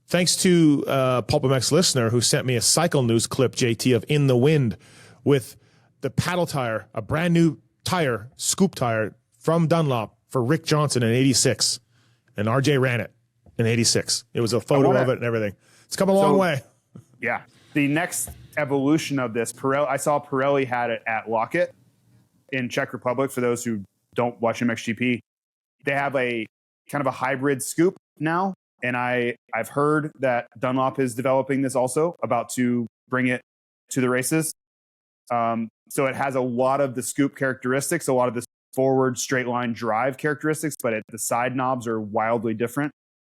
Thanks to PulpMX listener who sent me a Cycle News clip, JT, of In the Wind with the paddle tire, a brand new tire, Scoop tire from Dunlop for Rick Johnson in 86. And RJ ran it in 86. It was a photo of it and everything. It's come a long way. Yeah. The next evolution of this, I saw Pirelli had it at Lockett in Czech Republic. For those who don't watch MXGP, they have a kind of a hybrid Scoop now. And I've heard that Dunlop is developing this also, about to bring it to the races. So it has a lot of the Scoop characteristics, a lot of the forward straight line drive characteristics, but the side knobs are wildly different.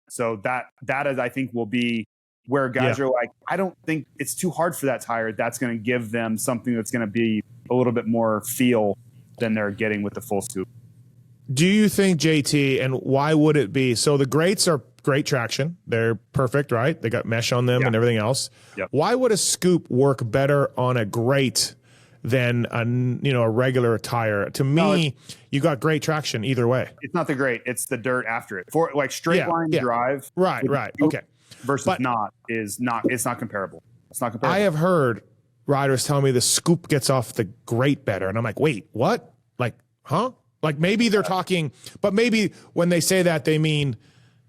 So that is, I think, will be where guys are like, I don't think it's too hard for that tire. That's going to give them something that's going to be a little bit more feel than they're getting with the full Scoop. Do you think, JT, and why would it be? So the Greats are great traction. They're perfect, right? They got mesh on them and everything else. Yep. Why would a Scoop work better on a Great than a regular tire? To me, you got great traction either way. It's not the Great. It's the dirt after it. For like straight line drive. Right. Okay. Versus it's not comparable. It's not comparable. I have heard riders tell me the Scoop gets off the Great better. And I'm like, wait, what? Like, huh? Like, maybe they're talking, but maybe when they say that, they mean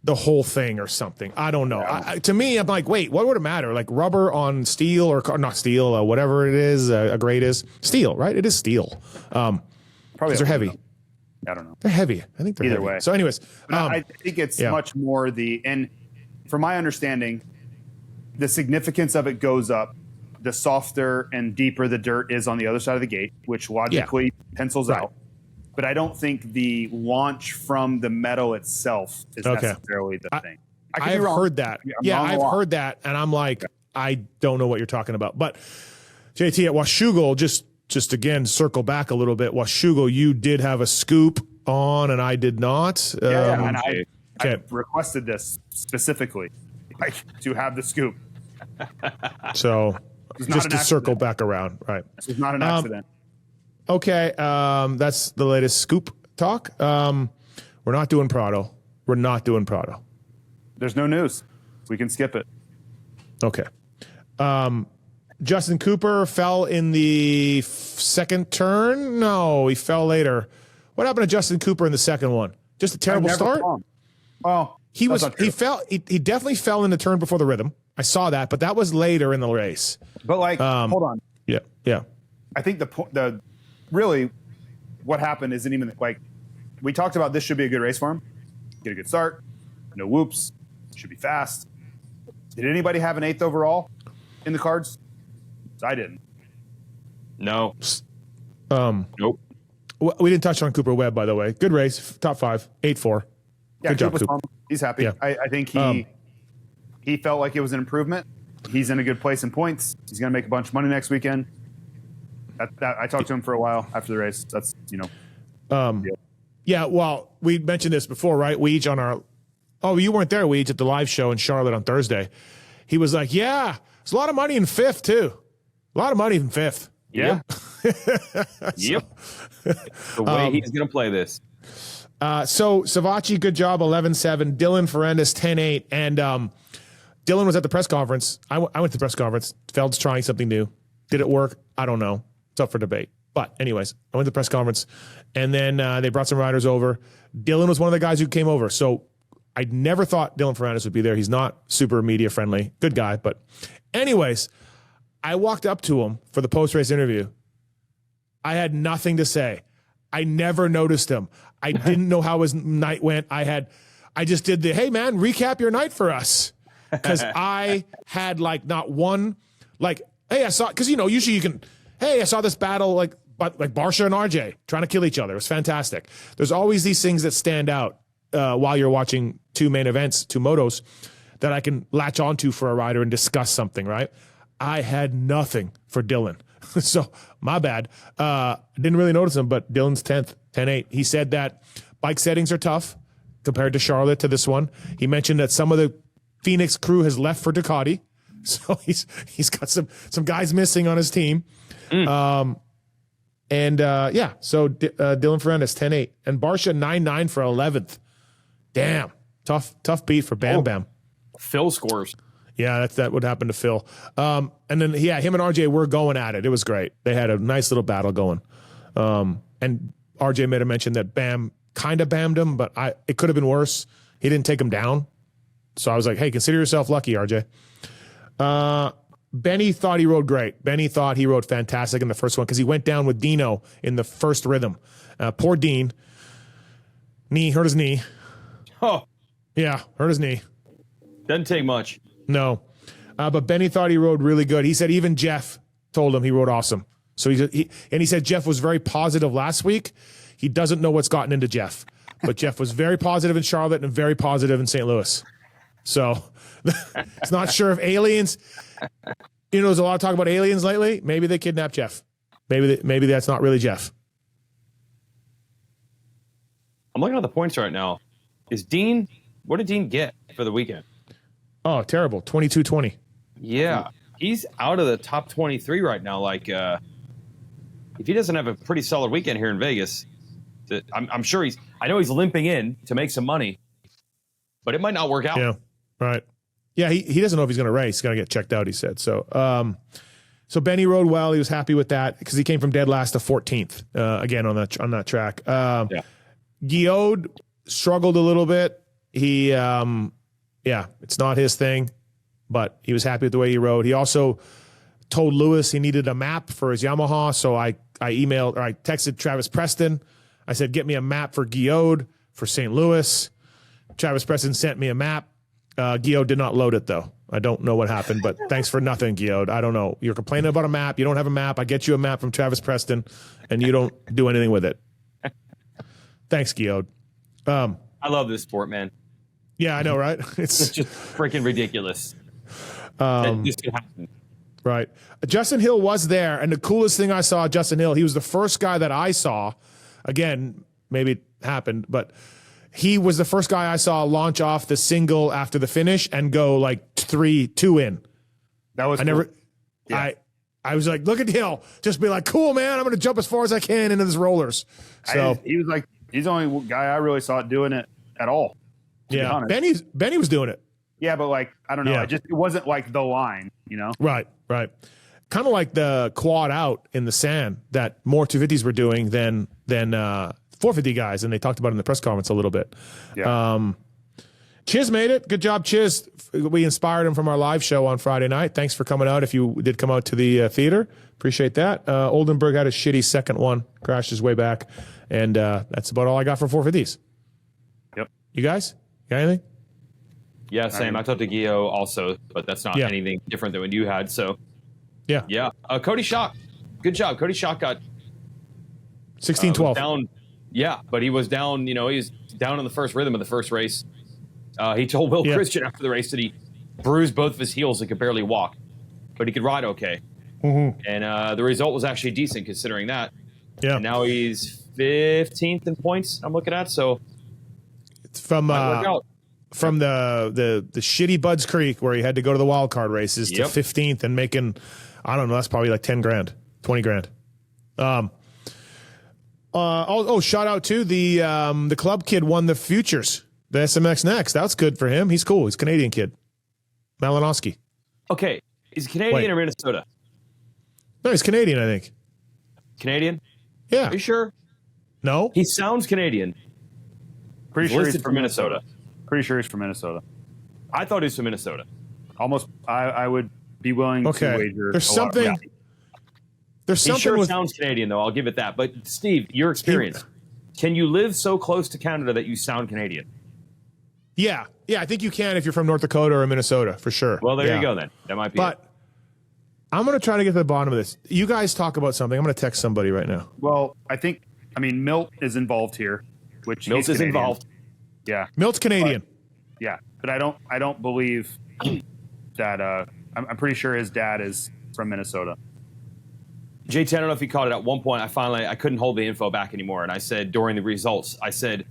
the whole thing or something. I don't know. To me, I'm like, wait, what would it matter? Like rubber on steel or not steel, whatever it is, a Great is steel, right? It is steel. Probably they're heavy. I don't know. They're heavy. I think they're either heavy. way. So anyways, I think it's much more and from my understanding, the significance of it goes up the softer and deeper the dirt is on the other side of the gate, which logically pencils out. but I don't think the launch from the metal itself is necessarily the thing. I've heard that. Yeah, I've heard that, and I'm like, I don't know what you're talking about. But JT at Washougal, just again, circle back a little bit. Washougal, you did have a scoop on, and I did not. And I requested this specifically, to have the scoop. So just to circle back around, right? This is not an accident. Okay, that's the latest scoop talk. We're not doing Prado. There's no news. We can skip it. Okay. Justin Cooper fell in the second turn. No, he fell later. What happened to Justin Cooper in the second one? Just a terrible start. Well, he definitely fell in the turn before the rhythm. I saw that, but that was later in the race. But hold on. Yeah. I think the really what happened isn't even like we talked about. This should be a good race for him. Get a good start. No whoops. Should be fast. Did anybody have an 8th overall in the cards? I didn't. No. Nope. We didn't touch on Cooper Webb, by the way. Good race. Top 5. 8-4. Yeah, good job, Coop. He's happy. Yeah. I think he felt like it was an improvement. He's in a good place in points. He's going to make a bunch of money next weekend. I talked to him for a while after the race. That's, Yeah, well, we mentioned this before, right? We each on our – oh, you weren't there, we each at the live show in Charlotte on Thursday. He was like, yeah, there's a lot of money in 5th, too. A lot of money in 5th. Yeah. Yep. The way he's going to play this. So Savachi, good job, 11-7. Dylan Ferrandis, 10-8. And Dylan was at the press conference. I went to the press conference. Feld's trying something new. Did it work? I don't know. It's up for debate. But anyways, I went to the press conference, and then they brought some riders over. Dylan was one of the guys who came over. So I never thought Dylan Ferrandis would be there. He's not super media friendly. Good guy. But anyways, I walked up to him for the post-race interview. I had nothing to say. I never noticed him. I didn't know how his night went. I just did the, hey, man, recap your night for us. Because I had not one, hey, I saw, because, usually you can, hey, I saw this battle, like Barsha and RJ trying to kill each other. It was fantastic. There's always these things that stand out while you're watching 2 main events, 2 motos, that I can latch onto for a rider and discuss something, right? I had nothing for Dylan. So my bad. Didn't really notice him, but Dylan's 10th, 10-8. He said that bike settings are tough compared to Charlotte to this one. He mentioned that some of the Phoenix crew has left for Ducati. So he's got some guys missing on his team. So Dylan Ferrandis, 10-8. And Barsha, 9-9 for 11th. Damn. Tough beat for Bam Bam. Phil scores. Yeah, that would happen to Phil. And then, him and RJ were going at it. It was great. They had a nice little battle going. And RJ made a mention that Bam kind of bammed him, but it could have been worse. He didn't take him down. So I was like, hey, consider yourself lucky, RJ. Benny thought he rode great. Benny thought he rode fantastic in the first one because he went down with Dino in the first rhythm. Poor Dean. Hurt his knee. Oh. Yeah, hurt his knee. Doesn't take much. No. But Benny thought he rode really good. He said even Jeff told him he rode awesome. So he said Jeff was very positive last week. He doesn't know what's gotten into Jeff. But Jeff was very positive in Charlotte and very positive in St. Louis. So it's not sure if aliens, there's a lot of talk about aliens lately. Maybe they kidnapped Jeff. Maybe that's not really Jeff. I'm looking at the points right now. What did Dean get for the weekend? Oh, terrible. 22-20. Yeah. He's out of the top 23 right now. If he doesn't have a pretty solid weekend here in Vegas, I'm sure I know he's limping in to make some money, but it might not work out. Yeah. Right. Yeah. He doesn't know if he's going to race. He's going to get checked out, he said. So, so Benny rode well. He was happy with that because he came from dead last to 14th, again, on that track. Guillaume struggled a little bit. He, it's not his thing, but he was happy with the way he rode. He also told Lewis he needed a map for his Yamaha. So I texted Travis Preston. I said, get me a map for Guillaume for St. Louis. Travis Preston sent me a map. Guillaume did not load it though. I don't know what happened, but thanks for nothing, Guillaume. I don't know. You're complaining about a map. You don't have a map. I get you a map from Travis Preston and you don't do anything with it. Thanks, Guillaume. I love this sport, man. Yeah, I know, right? It's just freaking ridiculous. That this could happen. Right. Justin Hill was there, and the coolest thing I saw, Justin Hill, he was the first guy that I saw. Again, maybe it happened, but he was the first guy I saw launch off the single after the finish and go like 3-2 in. That was I was like, look at Hill, just be like, cool, man. I'm going to jump as far as I can into this rollers. So he was like, he's the only guy I really saw doing it at all. Yeah, Benny was doing it. Yeah, but like, I don't know. Yeah. It wasn't like the line, you know? Right. Kind of like the quad out in the sand that more 250s were doing than 450 guys, and they talked about it in the press conference a little bit. Yeah. Chiz made it. Good job, Chiz. We inspired him from our live show on Friday night. Thanks for coming out if you did come out to the theater. Appreciate that. Oldenburg had a shitty second one, crashed his way back, and that's about all I got for 450s. Yep. You guys? Got anything? Yeah, same. I talked to Gio also, but that's not anything different than what you had. So, yeah. Cody Schock. Good job. Cody Schock got 16-12. down. Yeah, but he was down. You know, he was down in the first rhythm of the first race. He told Will Christian after the race that he bruised both of his heels and could barely walk, but he could ride okay. Mm-hmm. And the result was actually decent considering that. Yeah. And now he's 15th in points. I'm looking at it's from the shitty Budds Creek where he had to go to the wild card races to 15th and making, I don't know, that's probably like 10 grand, 20 grand. Shout out to the club kid won the futures, the SMX next. That's good for him. He's cool. He's a Canadian kid. Malinowski. Okay. Is he Canadian or Minnesota? No, he's Canadian, I think. Canadian? Yeah. Are you sure? No? He sounds Canadian. Pretty sure he's from Minnesota. Pretty sure he's from Minnesota. I thought he was from Minnesota. Almost, I would be willing to wager. There's something. There's he something sure with. sounds Canadian, though. I'll give it that. But Steve, your experience. Can you live so close to Canada that you sound Canadian? Yeah. I think you can if you're from North Dakota or Minnesota, for sure. Well, there you go then. That might be But I'm going to try to get to the bottom of this. You guys talk about something. I'm going to text somebody right now. Well, Milt is involved here, which Milt is involved. Yeah. Milt's Canadian. But I don't believe that. I'm pretty sure his dad is from Minnesota. JT, I don't know if you caught it at one point. I couldn't hold the info back anymore. And I said during the results, Ryder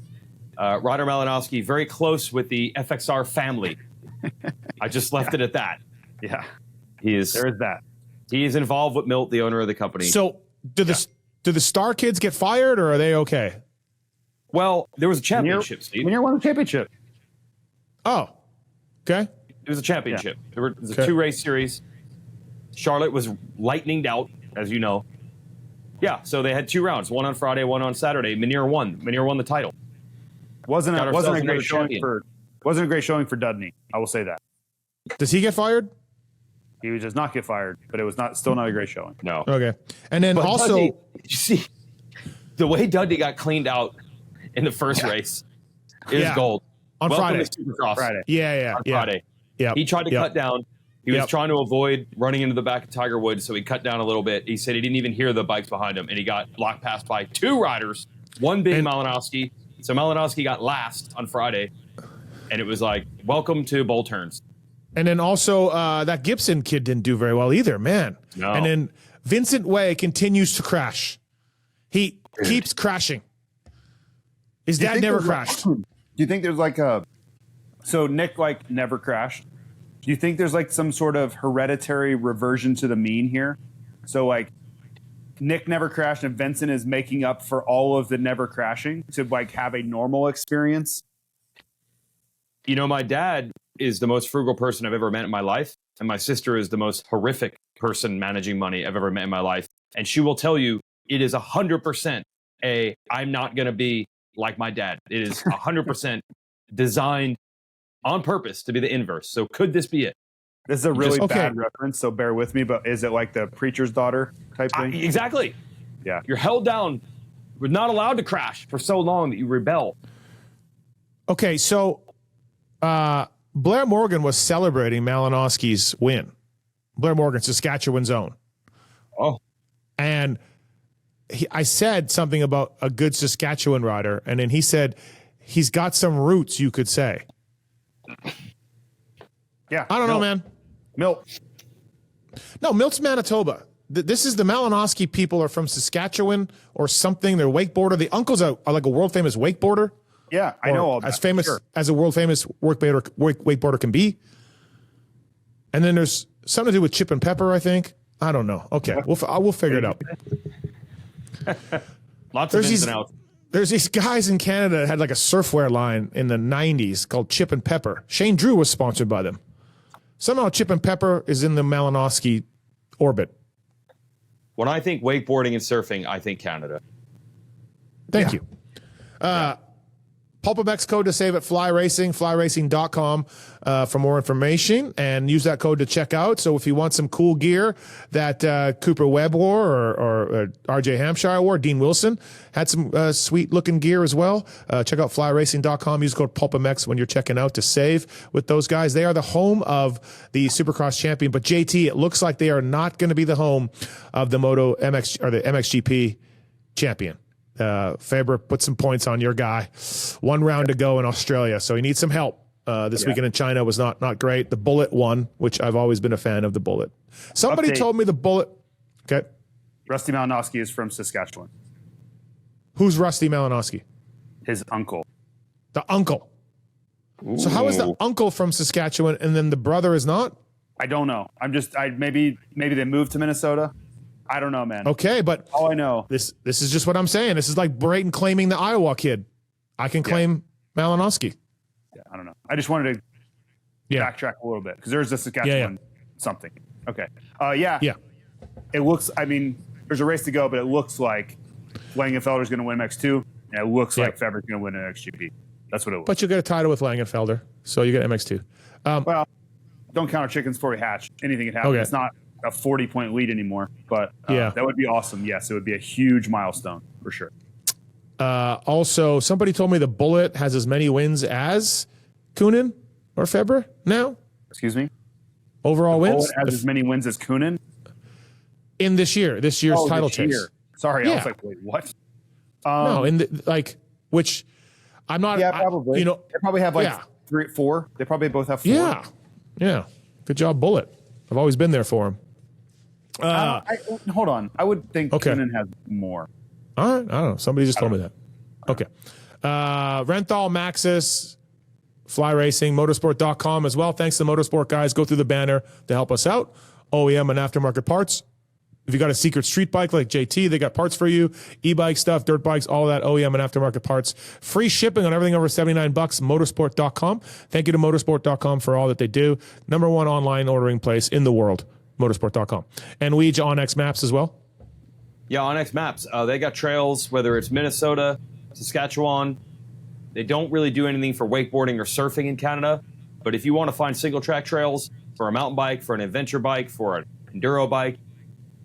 Malinowski, very close with the FXR family. I just left it at that. Yeah. There is that. He is involved with Milt, the owner of the company. So do the Star kids get fired or are they okay? Well, there was a championship, Steve. When you won the championship. Oh, okay. It was a championship. There was a 2-race series. Charlotte was lightninged out, as you know. Yeah, so they had 2 rounds, one on Friday, one on Saturday. Meneer won. Meneer won the title. Wasn't a great showing for Dudney. I will say that. Does he get fired? He does not get fired, but it was still not a great showing. No. Okay. And then but also, Dudney, you see, the way Dudney got cleaned out in the first race is gold. On Welcome Friday. to Supercross. Friday. Yeah. On Friday. Yeah. He tried to cut down. He was trying to avoid running into the back of Tiger Woods, so he cut down a little bit. He said he didn't even hear the bikes behind him, and he got blocked past by 2 riders, one being Malinowski. So Malinowski got last on Friday, and it was like, welcome to Bull Turns. And then also that Gibson kid didn't do very well either, man. No. And then Vincent Way continues to crash. He keeps crashing. His dad never crashed. Do you think there's so Nick never crashed? Do you think there's some sort of hereditary reversion to the mean here? So Nick never crashed and Vincent is making up for all of the never crashing to have a normal experience? You know, my dad is the most frugal person I've ever met in my life. And my sister is the most horrific person managing money I've ever met in my life. And she will tell you it is 100% I'm not going to be like my dad. It is 100% designed on purpose to be the inverse. So could this be it? This is a really bad reference, so bear with me. But is it like the preacher's daughter type thing? Exactly. Yeah. You're held down. We're not allowed to crash for so long that you rebel. Okay, so Blair Morgan was celebrating Malinowski's win. Blair Morgan, Saskatchewan's own. Oh. And I said something about a good Saskatchewan rider, and then he said he's got some roots, you could say. Yeah. I don't know, man. Milt. No, Milt's Manitoba. This is the Malinowski people are from Saskatchewan or something. They're wakeboarder. The uncle's are like a world famous wakeboarder. Yeah, I know all that. As famous Sure. as a world famous wakeboarder can be. And then there's something to do with Chip and Pepper, I think. I don't know. Okay, we'll figure it out. Lots of ins and outs. There's these guys in Canada that had like a surfwear line in the 90s called Chip and Pepper. Shane Drew was sponsored by them. Somehow Chip and Pepper is in the Malinowski orbit. When I think wakeboarding and surfing, I think Canada. Thank you. PulpMX code to save at Fly Racing, flyracing.com for more information, and use that code to check out. So if you want some cool gear that Cooper Webb wore or RJ Hampshire wore, Dean Wilson had some sweet looking gear as well. Check out flyracing.com. Use code PulpMX when you're checking out to save with those guys. They are the home of the Supercross champion, but JT, it looks like they are not going to be the home of the Moto MX or the MXGP champion. Faber put some points on your guy. 1 round to go in Australia, so he needs some help. This weekend in China was not great. The Bullet won, which I've always been a fan of the Bullet. Somebody told me the Bullet. Okay. Rusty Malinowski is from Saskatchewan. Who's Rusty Malinowski? His uncle. The uncle. Ooh. So how is the uncle from Saskatchewan and then the brother is not? I don't know. Maybe they moved to Minnesota. I don't know, man. Okay, but all I know this is just what I'm saying. This is like Brayton claiming the Iowa kid. I can claim Malinowski. Yeah, I don't know. I just wanted to backtrack a little bit because there's a Saskatchewan something. Okay. Yeah. It looks. I mean, there's a race to go, but it looks like Langenfelder's going to win MX2, and it looks like Feber's going to win an MXGP. That's what it looks. But you get a title with Langenfelder, so you get MX2. Well, don't count our chickens before we hatch. Anything can happen. Okay. It's not a 40-point lead anymore, but that would be awesome. Yes, it would be a huge milestone for sure. Also, somebody told me the Bullet has as many wins as Kunin or Feber now. Excuse me? Overall wins? Bullet has as many wins as Kunin? In this year's title chase. Sorry, I was like, wait, what? No, which I'm not. Yeah, probably. They probably have 3, 4. They probably both have 4. Yeah. Good job, Bullet. I've always been there for him. Hold on. I would think Kunin has more. All right. I don't know. Somebody just told me that. Okay. Renthal, Maxis, Fly Racing, motorsport.com as well. Thanks to the Motorsport guys. Go through the banner to help us out. OEM and aftermarket parts. If you got a secret street bike like JT, they got parts for you. E-bike stuff, dirt bikes, all that OEM and aftermarket parts. Free shipping on everything over $79. Motorsport.com. Thank you to motorsport.com for all that they do. #1 online ordering place in the world. Motorsport.com. And Weege on X Maps as well. Yeah, on X Maps. They got trails, whether it's Minnesota, Saskatchewan. They don't really do anything for wakeboarding or surfing in Canada. But if you want to find single track trails for a mountain bike, for an adventure bike, for an enduro bike,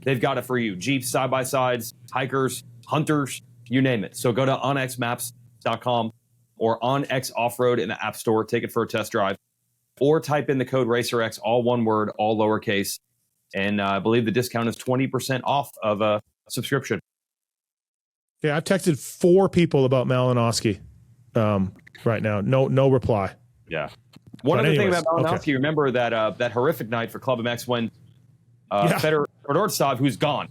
they've got it for you. Jeeps, side-by-sides, hikers, hunters, you name it. So go to onxmaps.com or OnX Offroad in the App Store. Take it for a test drive. Or type in the code RacerX, all one word, all lowercase. And I believe the discount is 20% off of a subscription. Yeah, I've texted 4 people about Malinowski right now. No reply. Yeah. One other thing about Malinowski, remember that horrific night for Club MX when Fedorovtsov, who's gone.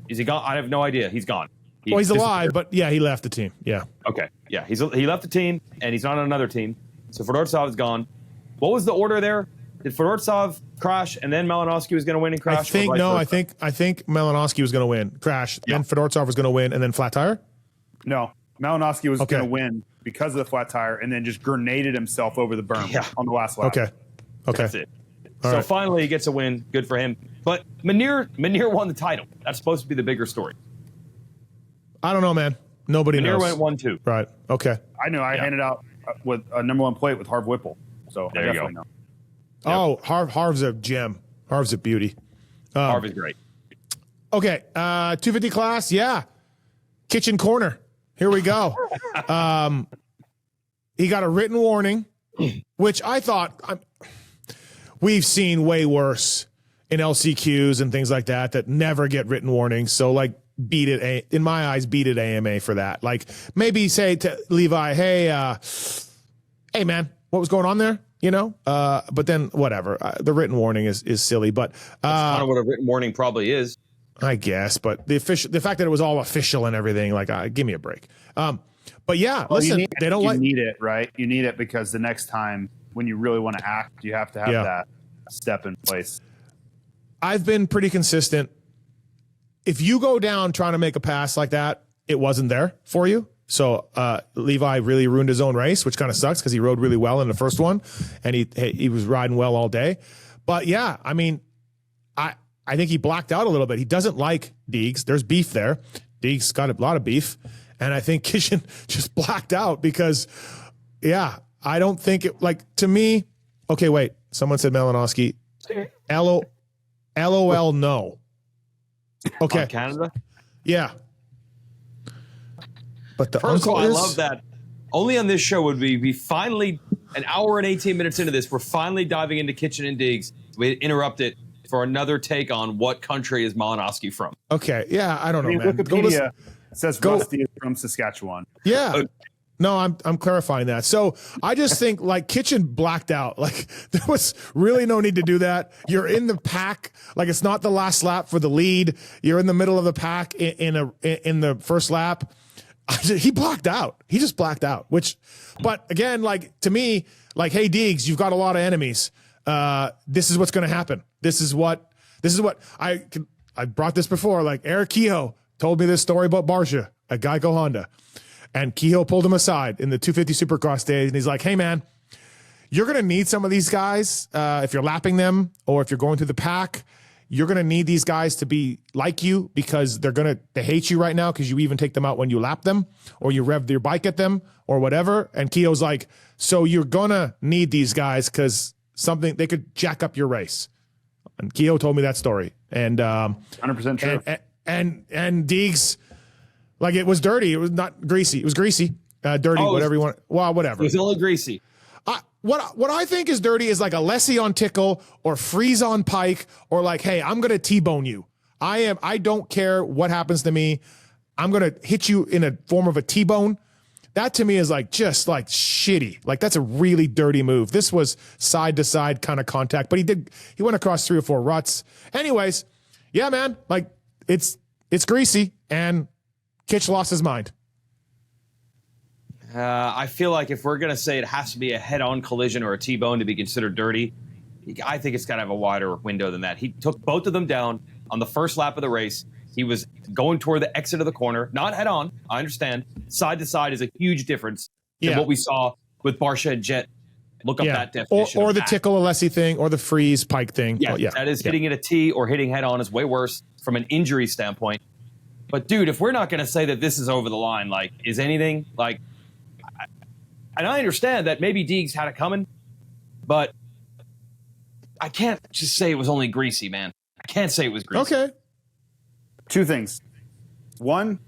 Is he gone? I have no idea. He's gone. He's alive, but he left the team. Yeah. Okay. Yeah, he left the team, and he's not on another team. So Fedorovtsov is gone. What was the order there? Did Fedorovtsov crash, and then Malinowski was going to win and crash? I think Malinowski was going to win, crash. Yeah. Then Fedorovtsov was going to win, and then flat tire. No, Malinowski was going to win because of the flat tire, and then just grenaded himself over the berm on the last lap. Okay. That's it. So finally he gets a win. Good for him. But Manir won the title. That's supposed to be the bigger story. I don't know, man. Nobody knows. Manir went 1-2. Right. Okay. I know. I handed out with a #1 plate with Harv Whipple. So there I you definitely go. know. Oh, Harv's a gem. Harv's a beauty. Harv is great. Okay. 250 class. Yeah. Kitchen corner. Here we go. He got a written warning, which I thought we've seen way worse in LCQs and things like that never get written warnings. So, like, beat it, in my eyes, beat it AMA for that. Like, maybe say to Levi, hey, man, what was going on there? You know, but then whatever. The written warning is silly, but that's kind of what a written warning probably is, I guess. But the fact that it was all official and everything, like, give me a break. But yeah, well, listen, they don't like. You need it, right? You need it because the next time when you really want to act, you have to have that step in place. I've been pretty consistent. If you go down trying to make a pass like that, it wasn't there for you. So Levi really ruined his own race, which kind of sucks because he rode really well in the first one, and he was riding well all day. But yeah, I mean, I think he blacked out a little bit. He doesn't like Deegs. There's beef there. Deegs got a lot of beef, and I think Kitchen just blacked out because, yeah, I don't think it, like, to me. Okay, wait. Someone said Malinowski. LOL, no. Okay. On Canada? Yeah. But the First of all, uncle is, I love that. Only on this show would we be finally, an hour and 18 minutes into this, we're finally diving into Kitchen and Deegs. We interrupt it for another take on what country is Malinowski from. Okay, yeah, I don't know, man. Wikipedia says Rusty is from Saskatchewan. Yeah. No, I'm clarifying that. So I just think, like, Kitchen blacked out. Like, there was really no need to do that. You're in the pack. Like, it's not the last lap for the lead. You're in the middle of the pack in the first lap. He blacked out. He just blacked out. But again, like, to me, like, hey, Deegs, you've got a lot of enemies. This is what's going to happen. This is what I brought this before. Like, Eric Kehoe told me this story about Barsha at Geico Honda. And Kehoe pulled him aside in the 250 Supercross days, and he's like, hey, man, you're going to need some of these guys if you're lapping them or if you're going through the pack. You're going to need these guys to be like you because they hate you right now because you even take them out when you lap them or you rev your bike at them or whatever. And Kehoe's like, so you're going to need these guys because they could jack up your race. And Kehoe told me that story. And 100% true. And Deegs, like, it was dirty. It was not greasy. It was greasy, dirty, whatever you want. Well, whatever. It was only greasy. What I think is dirty is like a Lessie on Tickle or Freeze on Pike or like, hey, I'm going to T-bone you. I don't care what happens to me. I'm going to hit you in a form of a T-bone. That to me is like just like shitty. Like, that's a really dirty move. This was side to side kind of contact, but he went across 3 or 4 ruts. Anyways, yeah, man, like it's greasy and Kitch lost his mind. I feel like if we're going to say it has to be a head-on collision or a T-bone to be considered dirty, I think it's got to have a wider window than that. He took both of them down on the first lap of the race. He was going toward the exit of the corner, not head-on. I understand. Side to side is a huge difference than what we saw with Barsha and Jet. Look up that definition. Or the Tickle Alessi thing or the Freeze Pike thing. Yeah, that is hitting it a T or hitting head-on is way worse from an injury standpoint. But, dude, if we're not going to say that this is over the line, like, is anything, like, and I understand that maybe Deegs had it coming, but I can't just say it was only greasy, man. I can't say it was greasy. Okay. 2 things. One,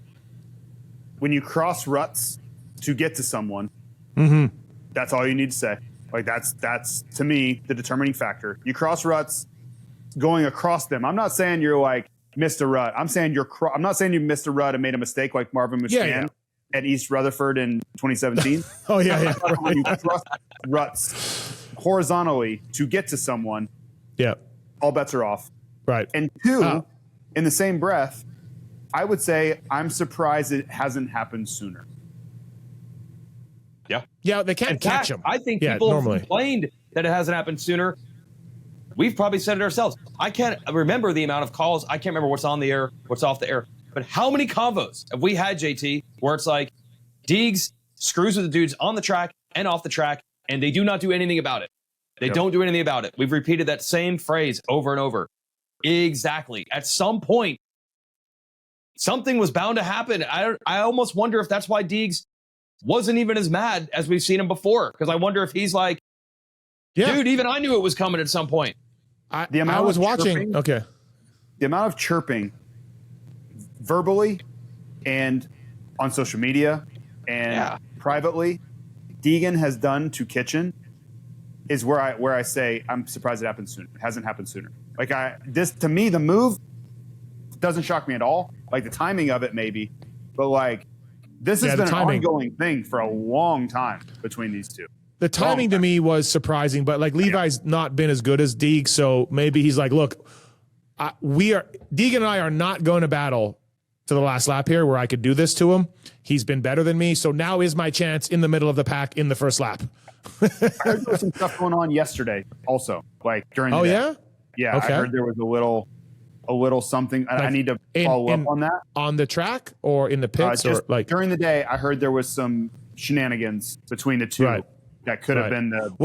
when you cross ruts to get to someone, that's all you need to say. Like, that's to me the determining factor. You cross ruts going across them. I'm not saying you're like missed a rut. I'm saying I'm not saying you missed a rut and made a mistake like Marvin Muscan at East Rutherford in 2017. Oh yeah. When you cross ruts horizontally to get to someone, all bets are off. Right. And 2, in the same breath, I would say I'm surprised it hasn't happened sooner. Yeah, they can't catch him. I think people have complained that it hasn't happened sooner. We've probably said it ourselves. I can't remember the amount of calls. I can't remember what's on the air, what's off the air. But how many convos have we had, JT, where it's like Deegs screws with the dudes on the track and off the track, and they do not do anything about it. They don't do anything about it. We've repeated that same phrase over and over. Exactly. At some point, something was bound to happen. I almost wonder if that's why Deegs wasn't even as mad as we've seen him before. Because I wonder if he's like, dude, even I knew it was coming at some point. I was watching. Okay. The amount of chirping verbally and on social media and privately Deegan has done to Kitchen is where I say I'm surprised it happened sooner. It hasn't happened sooner. Like, this to me, the move doesn't shock me at all. Like the timing of it, maybe, but like this has been an ongoing thing for a long time between these two. The timing to me was surprising, but like Levi's not been as good as Deeg, so maybe he's like, look, Deegan and I are not going to battle to the last lap here where I could do this to him. He's been better than me, so now is my chance in the middle of the pack in the first lap. I heard there was some stuff going on yesterday also, like during the day. Yeah? Yeah, okay. I heard there was a little something. Like I need to follow up on that. On the track or in the pits? Or like during the day, I heard there was some shenanigans between the two that could have been the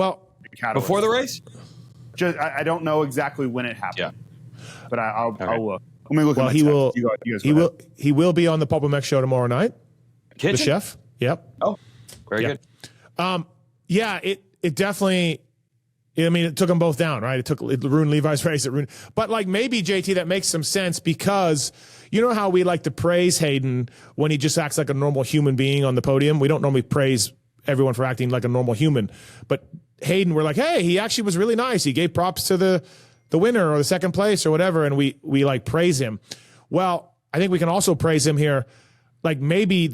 catalyst. Before the race? Just I don't know exactly when it happened. Yeah. But I'll look. Let me look at he will. He will be on the Pulp MX show tomorrow night. Kitchen? The chef. Yep. Oh, very good. Yeah, it definitely. I mean, it took them both down, right? It ruined Levi's race. But like maybe JT, that makes some sense because you know how we like to praise Hayden when he just acts like a normal human being on the podium. We don't normally praise everyone for acting like a normal human, but Hayden, we're like, hey, he actually was really nice. He gave props to the winner or the second place or whatever, and we like praise him. Well, I think we can also praise him here. Like maybe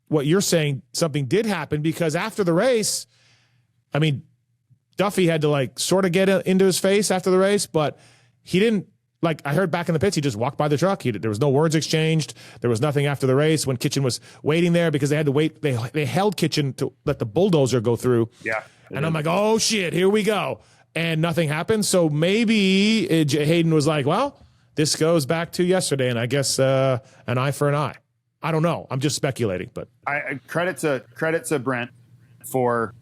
what you're saying, something did happen because after the race, I mean, Duffy had to like sort of get into his face after the race, but he didn't. Like I heard back in the pits, he just walked by the truck. There was no words exchanged. There was nothing after the race when Kitchen was waiting there because they had to wait. They held Kitchen to let the bulldozer go through. Yeah. And I'm like, oh shit, here we go. And nothing happened. So maybe Hayden was like, well, this goes back to yesterday, and I guess an eye for an eye. I don't know. I'm just speculating, but I credit to Brent for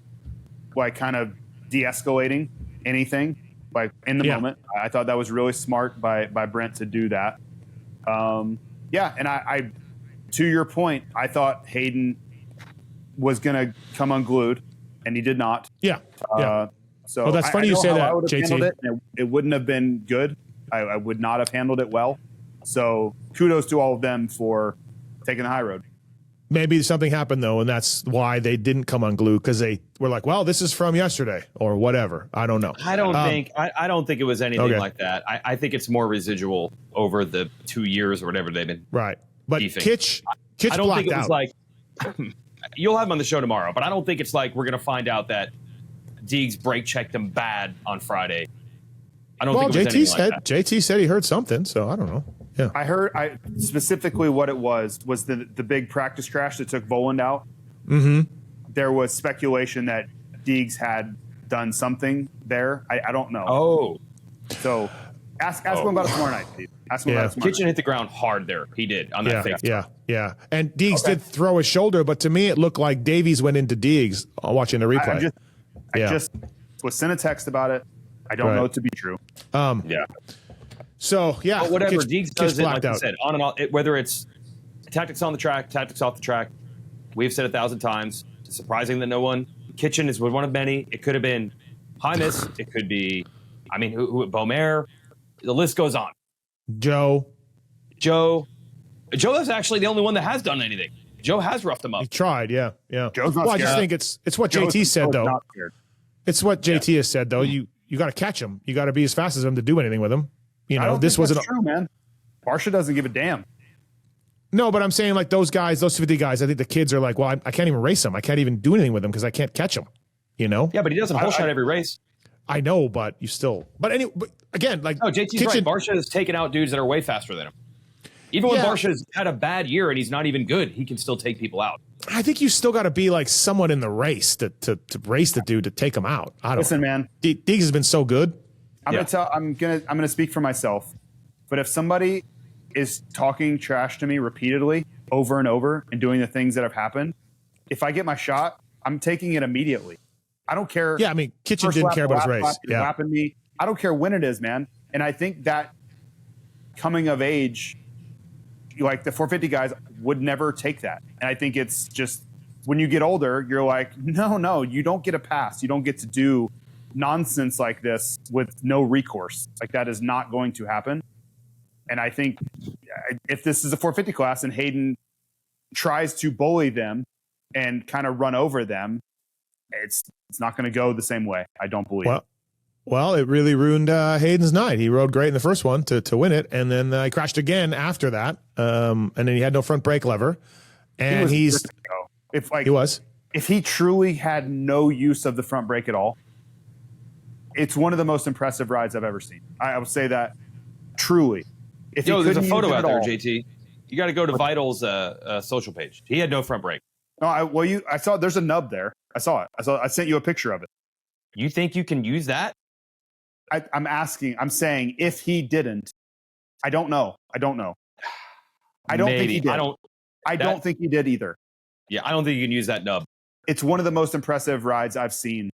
like kind of de-escalating anything like in the moment. I thought that was really smart by Brent to do that. And I to your point, I thought Hayden was gonna come unglued, and he did not. So that's funny you say that, JT. It wouldn't have been good. I would not have handled it well. So kudos to all of them for taking the high road. Maybe something happened though, and that's why they didn't come unglued because they were like, "Well, this is from yesterday" or whatever. I don't know. I don't think it was anything like that. I think it's more residual over the 2 years or whatever they've been. Right, but beefing. Kitch I don't think it was out. like you'll have him on the show tomorrow, but I don't think it's like we're gonna find out that Deegs brake checked him bad on Friday. I don't think it was anything like that. JT said he heard something, so I don't know. Yeah. I specifically what it was the big practice crash that took Voland out. Mm-hmm. There was speculation that Deegs had done something there. I don't know. Oh. So ask him about it tomorrow night, Steve. Ask him about it tomorrow Kitchen hit the ground hard there. He did on that fake. Yeah. And Deegs did throw his shoulder, but to me it looked like Davies went into Deegs watching the replay. I just was sent a text about it. I don't know it to be true. So, but whatever, Deegs does it, like I said, on and off, whether it's tactics on the track, tactics off the track, we've said 1,000 times, it's surprising that no one, Kitchen is one of many, it could have been Hymas, it could be, I mean, who Beaumer, the list goes on. Joe is actually the only one that has done anything. Joe has roughed him up. He tried, yeah. Joe's not scared. I just think it's what JT said, though. It's what JT has said, though. You got to catch him. You got to be as fast as him to do anything with him. You know, this wasn't true, man. Barsha doesn't give a damn. No, but I'm saying like those guys, those 50 guys, I think the kids are like, well, I can't even race them. I can't even do anything with them because I can't catch them, you know? Yeah, but he doesn't whole shot every race. I know, but you still, but anyway, again, like. No, JT's right. Barsha has taken out dudes that are way faster than him. Even when Barsha's had a bad year and he's not even good, he can still take people out. I think you still got to be like someone in the race to race the dude to take him out. I don't Listen, man. Deegs has been so good. I'm gonna speak for myself, but if somebody is talking trash to me repeatedly over and over and doing the things that have happened, if I get my shot, I'm taking it immediately. I don't care. Yeah, I mean, Kitchen didn't care about his race. Lapping me. I don't care when it is, man. And I think that coming of age, like the 450 guys would never take that. And I think it's just when you get older, you're like, no, you don't get a pass. You don't get to do nonsense like this with no recourse. Like that is not going to happen. And I think if this is a 450 class and Hayden tries to bully them and kind of run over them, it's not going to go the same way. I don't believe. Well, it really ruined Hayden's night. He rode great in the first one to win it, and then he crashed again after that. And then he had no front brake lever, and he was. If he truly had no use of the front brake at all, it's one of the most impressive rides I've ever seen. I would say that truly. If there's a photo out there, JT. You got to go to Vital's social page. He had no front brake. No, I saw there's a nub there. I saw it. I sent you a picture of it. You think you can use that? I'm saying if he didn't, I don't know. I don't think he did. I don't think he did either. Yeah, I don't think you can use that nub. It's one of the most impressive rides I've seen,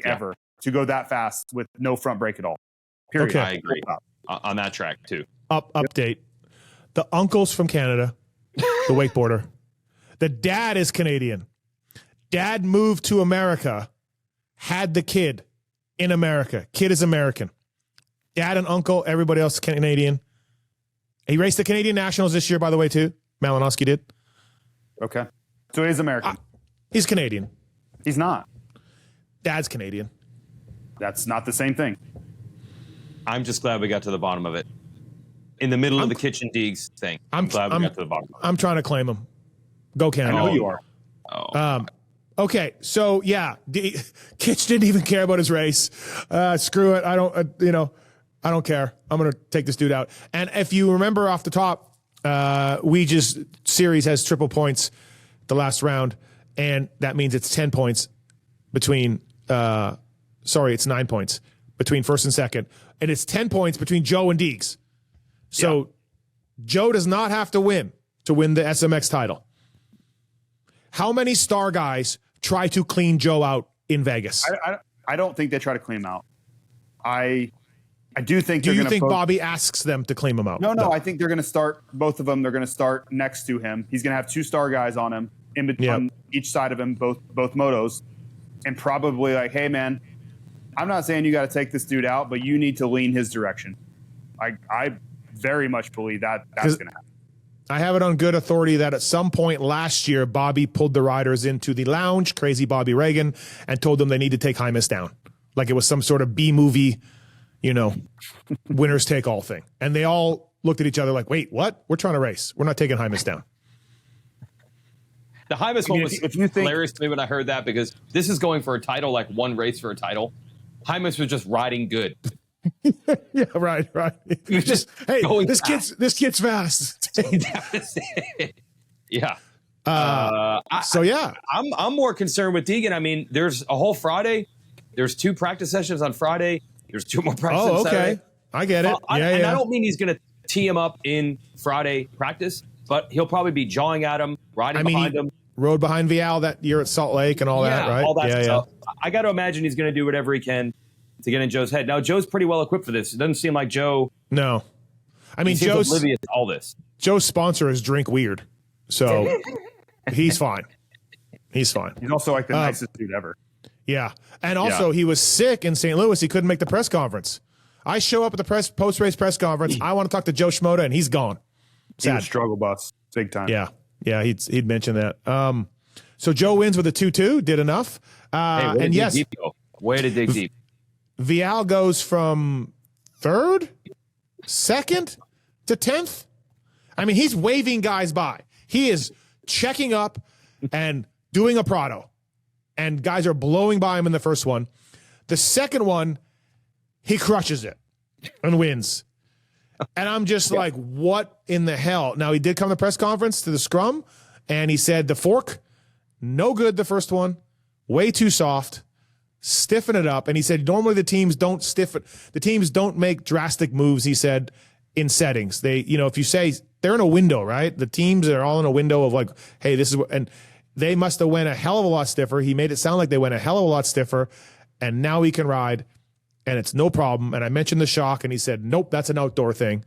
ever, to go that fast with no front brake at all. Period. Okay. I agree on that track too. Update. The uncle's from Canada, the wakeboarder. The dad is Canadian. Dad moved to America, had the kid in America. Kid is American. Dad and uncle, everybody else is Canadian. He raced the Canadian Nationals this year, by the way, too. Malinowski did. Okay. So he's American. He's Canadian. He's not. Dad's Canadian. That's not the same thing. I'm just glad we got to the bottom of it. In the middle of the kitchen Deegs thing. I'm glad we got to the bottom of it. I'm trying to claim him. Go Canada. I know you are. Okay, so yeah, Kitch didn't even care about his race. Screw it. I don't care. I'm going to take this dude out. And if you remember off the top, series has triple points the last round, and that means it's 10 points between, it's 9 points between first and second, and it's 10 points between Joe and Deegs. So Joe does not have to win the SMX title. How many star guys try to clean Joe out in Vegas? I don't think they try to clean him out. I do think. Do you think Bobby asks them to clean him out? No. I think they're going to start both of them. They're going to start next to him. He's going to have 2 star guys on him in between on each side of him, both motos, and probably like, hey man, I'm not saying you got to take this dude out, but you need to lean his direction. I very much believe that's going to happen. I have it on good authority that at some point last year, Bobby pulled the riders into the lounge, crazy Bobby Reagan, and told them they need to take Hymas down. Like it was some sort of B-movie, winners take all thing. And they all looked at each other like, wait, what? We're trying to race. We're not taking Hymas down. The Hymas one was hilarious to me when I heard that, because this is going for a title, like one race for a title. Hymas was just riding good. Yeah, right. Just hey, this kid's fast. Yeah. I'm more concerned with Deegan. I mean, there's a whole Friday. There's 2 practice sessions on Friday. There's 2 more practice sessions. Saturday. I get it. And I don't mean he's going to tee him up in Friday practice, but he'll probably be jawing at him, riding behind him. Rode behind Vial that year at Salt Lake and all that, right? All that stuff. I got to imagine he's going to do whatever he can to get in Joe's head. Now, Joe's pretty well equipped for this. It doesn't seem like Joe. No. I mean, Joe's oblivious to all this. Joe's sponsor is Drink Weird. So he's fine. He's also like the nicest dude ever. Yeah. And also he was sick in St. Louis. He couldn't make the press conference. I show up at the post-race press conference. I want to talk to Joe Schmoda, and he's gone. Sad. He was struggle bus. Big time. Yeah. He'd mentioned that. So Joe wins with a 2-2. Did enough. Way to dig deep. Vial goes from 3rd, 2nd to 10th. I mean, he's waving guys by. He is checking up and doing a Prado. And guys are blowing by him in the first one. The second one, he crushes it and wins. And I'm just like, what in the hell? Now, he did come to the press conference to the scrum, and he said the fork, no good the first one, way too soft. Stiffen it up. And he said, normally the teams don't stiffen. The teams don't make drastic moves, he said, in settings. They, if you say they're in a window, right? The teams are all in a window of like, hey, this is what, and they must have went a hell of a lot stiffer. He made it sound like they went a hell of a lot stiffer, and now he can ride, and it's no problem. And I mentioned the shock, and he said, nope, that's an outdoor thing.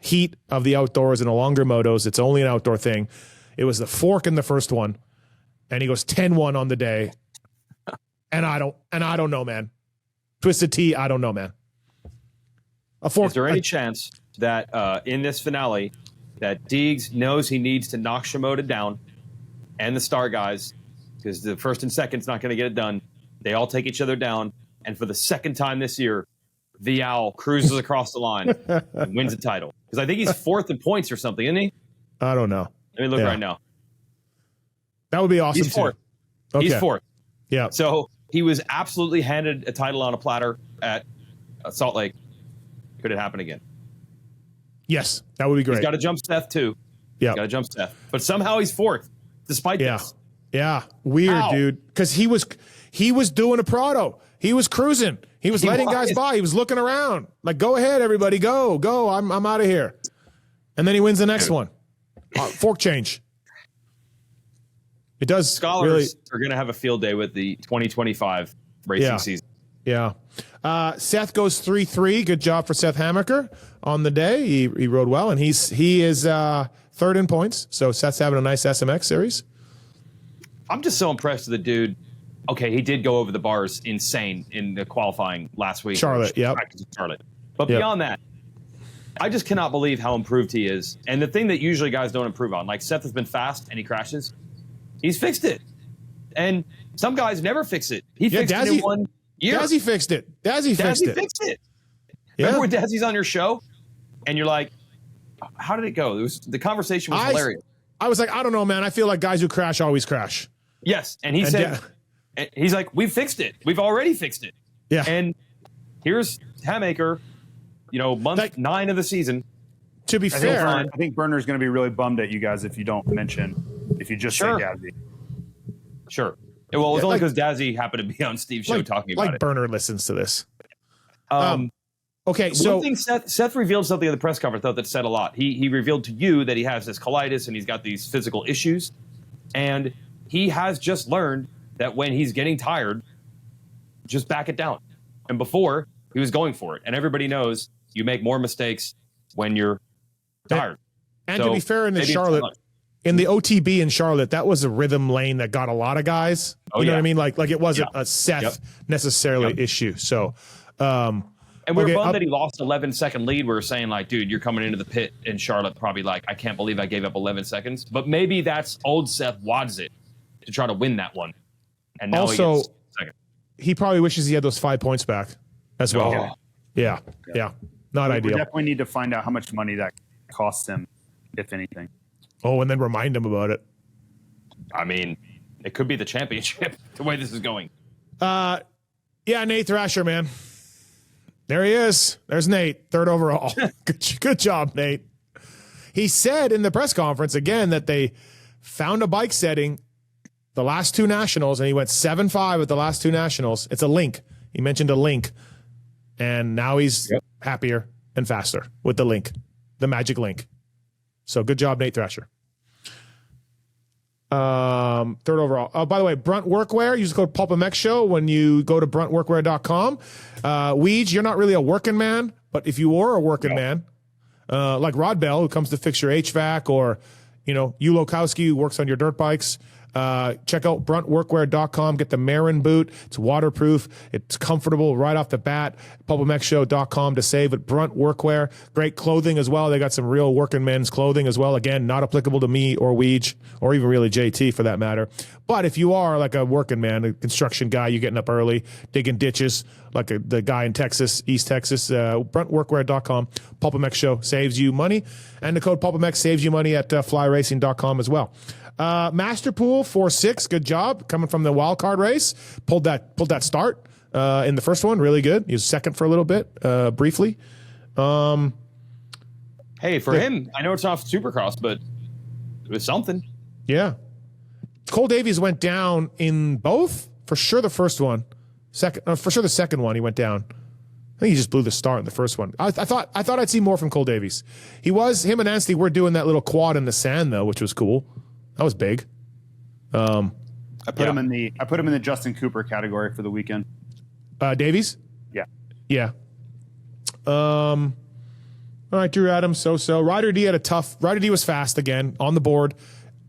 Heat of the outdoors and the longer motos, it's only an outdoor thing. It was the fork in the first one, and he goes 10-1 on the day. And I don't know, man. Twisted T, I don't know, man. A fork. Is there any chance that in this finale that Deegs knows he needs to knock Shimoda down and the star guys, because the first and second's not going to get it done. They all take each other down, And for the second time this year, the Owl cruises across the line and wins the title. Because I think he's 4th in points or something, isn't he? I don't know. Let me look right now. That would be awesome. He's 4th. Okay. He's 4th. Yeah. So he was absolutely handed a title on a platter at Salt Lake. Could it happen again? Yes, that would be great. He's got to jump Seth too. Yeah, got to jump Seth. But somehow he's 4th, despite this. Yeah, weird, dude. Because he was doing a Prado. He was cruising. He was letting guys by. He was looking around. Like, go ahead, everybody, go. I'm out of here. And then he wins the next one. Fork change. It does. Scholars are going to have a field day with the 2025 racing season. Yeah. Seth goes 3-3. Good job for Seth Hammaker on the day. He rode well, and he is 3rd in points. So Seth's having a nice SMX series. I'm just so impressed with the dude. Okay, he did go over the bars insane in the qualifying last week. Charlotte. But beyond that, I just cannot believe how improved he is. And the thing that usually guys don't improve on, like Seth has been fast and he crashes, he's fixed it. And some guys never fix it. He fixed it in 1 year. Dazzy fixed it. Dazzy fixed it. Yeah. Remember when Dazzy's on your show and you're like, how did it go? The conversation was hilarious. I was like, I don't know, man. I feel like guys who crash always crash. Yes. And he said, he's like, we've fixed it. We've already fixed it. Yeah. And here's Hammaker, month 9 of the season. To be fair, I think Burner's going to be really bummed at you guys if you just say Dazzy. Sure. Well, it was only because Dazzy happened to be on Steve's show talking about it. Like Burner listens to this. Okay, so one thing Seth revealed something in the press conference that said a lot. He revealed to you that he has this colitis and he's got these physical issues, and he has just learned that when he's getting tired, just back it down. And before, he was going for it. And everybody knows you make more mistakes when you're tired. And to be fair, in the OTB in Charlotte, that was a rhythm lane that got a lot of guys. You know what I mean? Like it wasn't a Seth necessarily issue. So, and we were bummed that he lost 11-second lead. We were saying, like, dude, you're coming into the pit in Charlotte probably like, I can't believe I gave up 11 seconds. But maybe that's old Seth wads it to try to win that one. And now also, he gets second. He probably wishes he had those 5 points back as well. Oh. Yeah. Not ideal. We definitely need to find out how much money that costs him, if anything. Oh, and then remind him about it. I mean, it could be the championship, the way this is going. Nate Thrasher, man. There he is. There's Nate, 3rd overall. Good job, Nate. He said in the press conference, again, that they found a bike setting the last 2 nationals, and he went 7.5 at the last 2 nationals. It's a link. He mentioned a link. And now he's happier and faster with the link, the magic link. So good job, Nate Thrasher. 3rd overall. Oh, by the way, Brunt Workwear, use the code PulpMX Show when you go to bruntworkwear.com. Weege, you're not really a working man, but if you were a working man, like Rod Bell, who comes to fix your HVAC, or, Hugh Lokowski, who works on your dirt bikes, check out bruntworkwear.com. Get the Marin boot. It's waterproof. It's comfortable right off the bat. PulpMXShow.com to save it. Brunt Workwear. Great clothing as well. They got some real working men's clothing as well. Again, not applicable to me or Weege, or even really JT for that matter. But if you are like a working man, a construction guy, you're getting up early, digging ditches, like the guy in Texas, East Texas, bruntworkwear.com. PulpMX Show saves you money. And the code PulpMX saves you money at flyracing.com as well. Masterpool 4-6, good job coming from the wild card race. Pulled that start in the first one, really good. He was second for a little bit, briefly. Hey, for him, I know it's not Supercross, but it was something. Yeah, Cole Davies went down in both. For sure, the first one, for sure the second one he went down. I think he just blew the start in the first one. I thought I'd see more from Cole Davies. Him and Anstey were doing that little quad in the sand though, which was cool. That was big. I put him in the Justin Cooper category for the weekend. Davies? Yeah. All right, Drew Adams, so. Ryder D was fast again on the board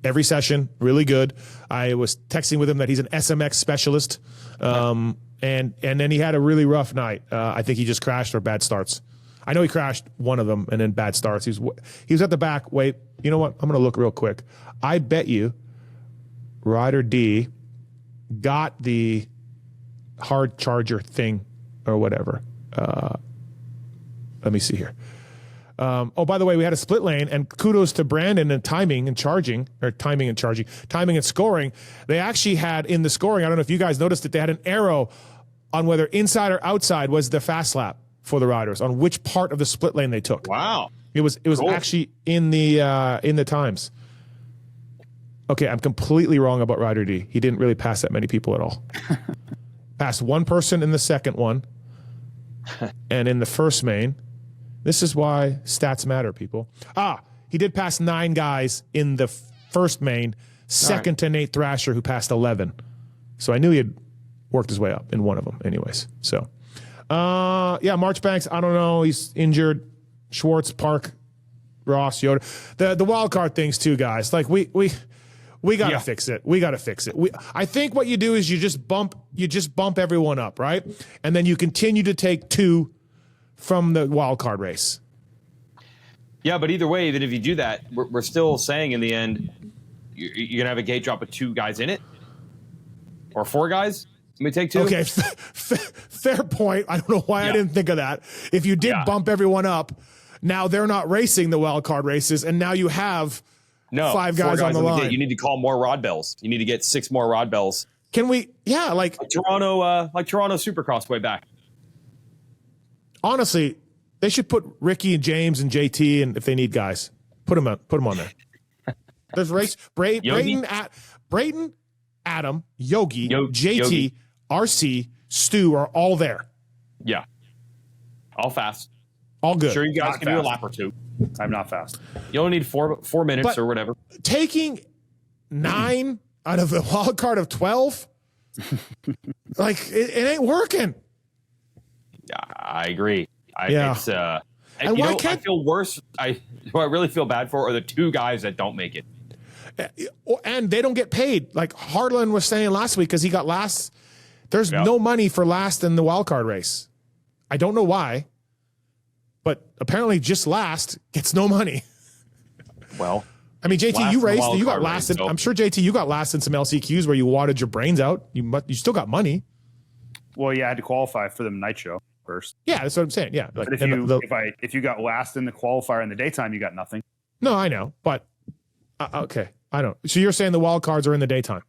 every session, really good. I was texting with him that he's an SMX specialist. And then he had a really rough night. I think he just crashed or bad starts. I know he crashed one of them and then bad starts. He was at the back. Wait, you know what? I'm going to look real quick. I bet you Ryder D got the hard charger thing or whatever. Let me see here. By the way, we had a split lane, and kudos to Brandon and timing and scoring. They actually had in the scoring, I don't know if you guys noticed it, they had an arrow on whether inside or outside was the fast lap for the riders, on which part of the split lane they took. Wow. It was cool. Actually in the times. Okay, I'm completely wrong about Rider D. He didn't really pass that many people at all. Passed one person in the second one, and in the first main. This is why stats matter, people. He did pass 9 guys in the first main, second to Nate Thrasher, who passed 11. So I knew he had worked his way up in one of them anyways. So, Marchbanks, I don't know. He's injured. Schwartz, Park, Ross, Yoda. The wild card things too, guys. Like we got to fix it. We got to fix it. I think what you do is you just bump everyone up, right? And then you continue to take 2 from the wild card race. Yeah, but either way, even if you do that, we're still saying in the end, you're going to have a gate drop with 2 guys in it? Or 4 guys? Let me take 2? Okay, fair point. I don't know why I didn't think of that. If you did bump everyone up, now they're not racing the wild card races, and now you have 5 guys on the line. You need to call more rod bells. You need to get 6 more rod bells. Can we? Yeah, like Toronto Supercross way back. Honestly, they should put Ricky and James and JT, and if they need guys, put them on there. There's race Brayton, Adam, Yogi, JT, RC, Stu are all there. Yeah, all fast, all good. Sure, you guys can do a lap or 2. I'm not fast. You only need 4 minutes or whatever. Taking 9 out of the wild card of 12, like it ain't working. I agree. It's, and why can't I feel worse? What I really feel bad for are the 2 guys that don't make it. And they don't get paid. Like Harlan was saying last week, because he got last. There's no money for last in the wild card race. I don't know why, but apparently just last gets no money. Well, I mean, JT, you raced. You got last. I'm sure JT, you got last in some LCQs where you wadded your brains out. You still got money. Well, yeah, I had to qualify for the night show first. Yeah, that's what I'm saying. Yeah, like, but if you got last in the qualifier in the daytime, you got nothing. No, I know, but okay, I don't. So you're saying the wild cards are in the daytime?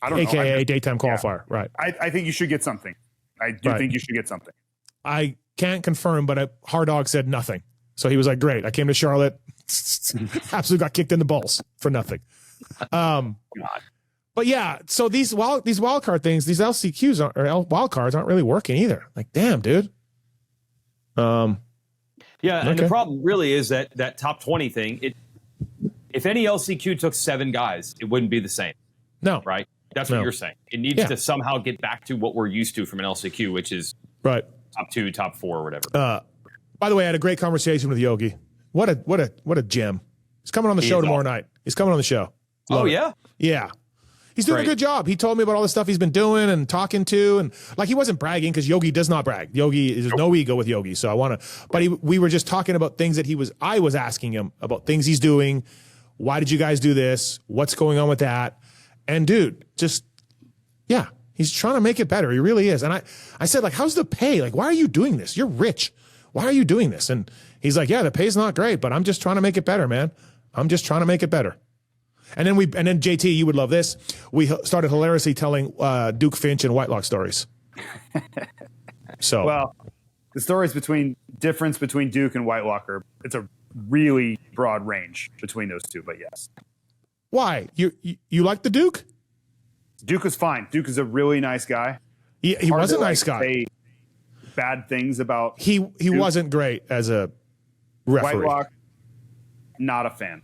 I don't AKA know. AKA daytime qualifier, right? I think you should get something. I do think you should get something. I can't confirm, but Hard Dog said nothing. So he was like, great. I came to Charlotte, absolutely got kicked in the balls for nothing. But yeah, so these wild card things, these LCQs or wild cards aren't really working either. Like, damn, dude. And the problem really is that top 20 thing. If any LCQ took 7 guys, it wouldn't be the same. No, right? That's what you're saying. It needs to somehow get back to what we're used to from an LCQ, which is top 2, top 4, or whatever. By the way, I had a great conversation with Yogi. What a gem. He's coming on the show tomorrow night. He's coming on the show. Love it. Yeah. He's doing a good job. He told me about all the stuff he's been doing and talking to, and like he wasn't bragging because Yogi does not brag. Yogi, there's no ego with Yogi. So we were just talking about things that I was asking him about things he's doing. Why did you guys do this? What's going on with that? And dude, he's trying to make it better. He really is. And I said, like, how's the pay? Like, why are you doing this? You're rich. Why are you doing this? And he's like, yeah, the pay's not great, but I'm just trying to make it better, man. I'm just trying to make it better. And then JT, you would love this. We started hilariously telling Duke Finch and Whitelock stories. So, well, the stories difference between Duke and Whitelock it's a really broad range between those 2. But yes, why you like the Duke? Duke was fine. Duke is a really nice guy. He was a nice guy. Say bad things about he wasn't great as a referee. Whitelock, not a fan.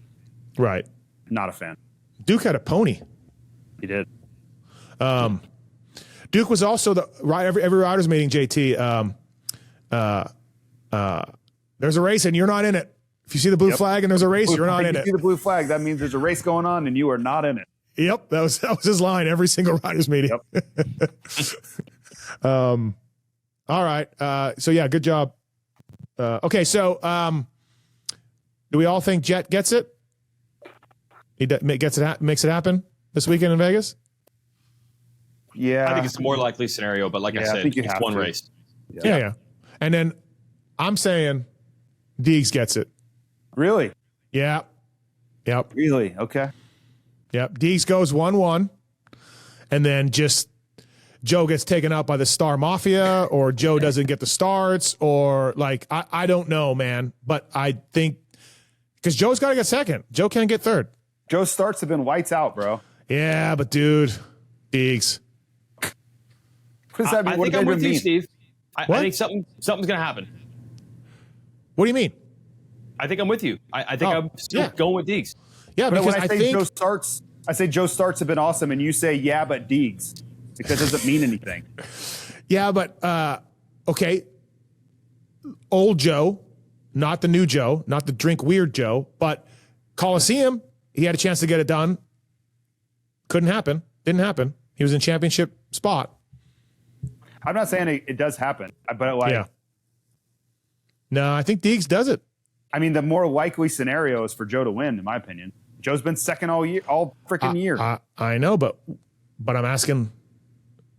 Right. Not a fan. Duke had a pony. He did. Duke was also every riders meeting. JT. There's a race and you're not in it. If you see the blue flag and there's a race, you're not in it. If you see the blue flag, that means there's a race going on and you are not in it. Yep, that was his line every single riders meeting. Yep. All right. So yeah, good job. Okay, so do we all think Jet gets it? He makes it happen this weekend in Vegas? Yeah. I think it's a more likely scenario, but like I said, it's one race. Yeah. And then I'm saying Deegs gets it. Really? Yeah. Yep. Really? Okay. Yep. Deegs goes 1-1, and then just Joe gets taken out by the Star Mafia, or Joe doesn't get the starts, or like I don't know, man. But I think because Joe's got to get second. Joe can't get third. Joe's starts have been lights out, bro. Yeah, but dude, Deegs. What does that mean? I think I'm with you, Steve. I think something's going to happen. What do you mean? I think I'm with you. I think I'm still going with Deegs. Yeah, but because when I say Joe starts, I say Joe starts have been awesome, and you say yeah, but Deegs, because it doesn't mean anything. Yeah, but okay, old Joe, not the new Joe, not the drink weird Joe, but Coliseum, he had a chance to get it done. Couldn't happen. Didn't happen. He was in championship spot. I'm not saying it does happen, but like, no, I think Deegs does it. I mean, the more likely scenario is for Joe to win, in my opinion. Joe's been second all year, all freaking year. I know, but I'm asking.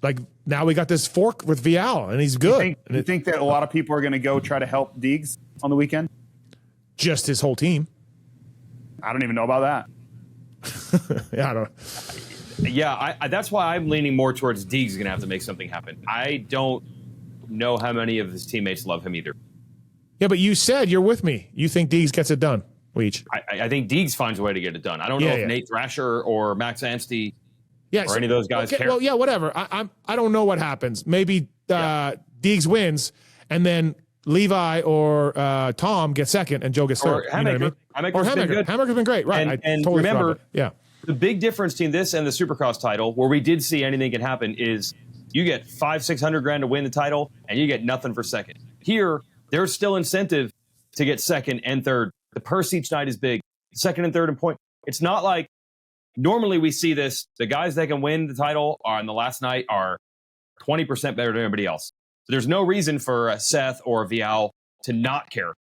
Like now we got this fork with Vial, and he's good. You think that a lot of people are going to go try to help Deegs on the weekend? Just his whole team. I don't even know about that. Yeah, I don't. Yeah, that's why I'm leaning more towards Deegs is going to have to make something happen. I don't know how many of his teammates love him either. Yeah, but you said you're with me. You think Deegs gets it done, Weech. I think Deegs finds a way to get it done. I don't know if Nate Thrasher or Max Anstey or any of those guys care. Well, yeah, whatever. I don't know what happens. Maybe Deegs wins, and then Levi or Tom get second, and Joe gets third. Or Hammaker. Hammaker's been great. Right. And totally remember, the big difference between this and the Supercross title, where we did see anything can happen, is you get $500,000-600,000 to win the title, and you get nothing for second. Here, there's still incentive to get second and third. The purse each night is big. Second and third in point. It's not like normally we see this. The guys that can win the title on the last night are 20% better than everybody else. So there's no reason for Seth or Vial to not care,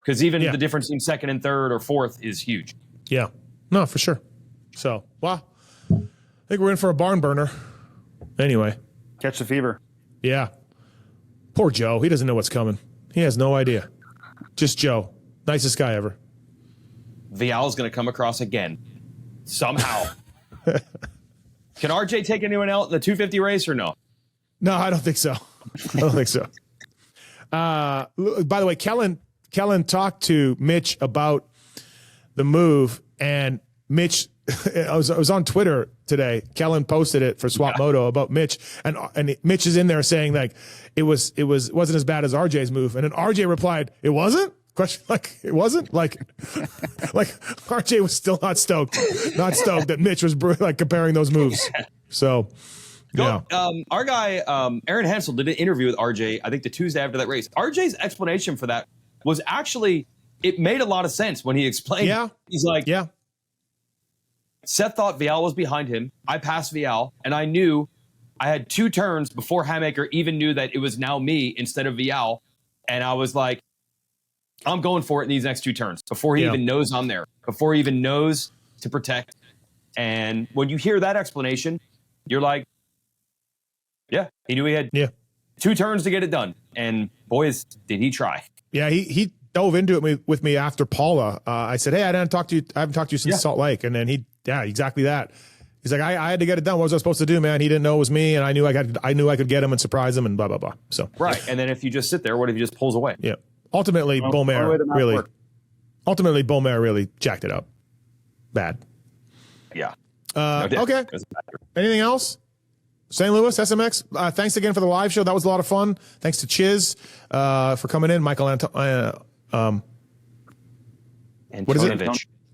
because even the difference in second and third or fourth is huge. Yeah, no, for sure. So, well, I think we're in for a barn burner. Anyway. Catch the fever. Yeah. Poor Joe. He doesn't know what's coming. He has no idea. Just Joe. Nicest guy ever. Vial's going to come across again. Somehow. Can RJ take anyone out in the 250 race or no? No, I don't think so. I don't think so. By the way, Kellen talked to Mitch about the move, and Mitch, I was on Twitter today. Kellen posted it for Swap Moto about Mitch, and Mitch is in there saying like it wasn't as bad as RJ's move, and then RJ replied, "It wasn't." Question, like it wasn't like RJ was still not stoked that Mitch was like comparing those moves. So our guy Aaron Hansel did an interview with RJ. I think the Tuesday after that race. RJ's explanation for that was actually, it made a lot of sense when he explained. Yeah, he's like, Seth thought Vial was behind him. I passed Vial, and I knew I had 2 turns before Hammaker even knew that it was now me instead of Vial, and I was like, I'm going for it in these next 2 turns before he even knows I'm there, before he even knows to protect. And when you hear that explanation, you're like, yeah, he knew he had 2 turns to get it done. And boys, did he try. Yeah, he dove into it with me after Paula. I said, hey, I haven't talked to you since Salt Lake. And then exactly that. He's like, I had to get it done. What was I supposed to do, man? He didn't know it was me, and I knew I could get him and surprise him and blah, blah, blah. So and then if you just sit there, what if he just pulls away? Yeah. Ultimately, Beaumare really jacked it up. Bad. Yeah. Okay. Anything else? St. Louis, SMX. Thanks again for the live show. That was a lot of fun. Thanks to Chiz for coming in. Michael Antonovich. What is it?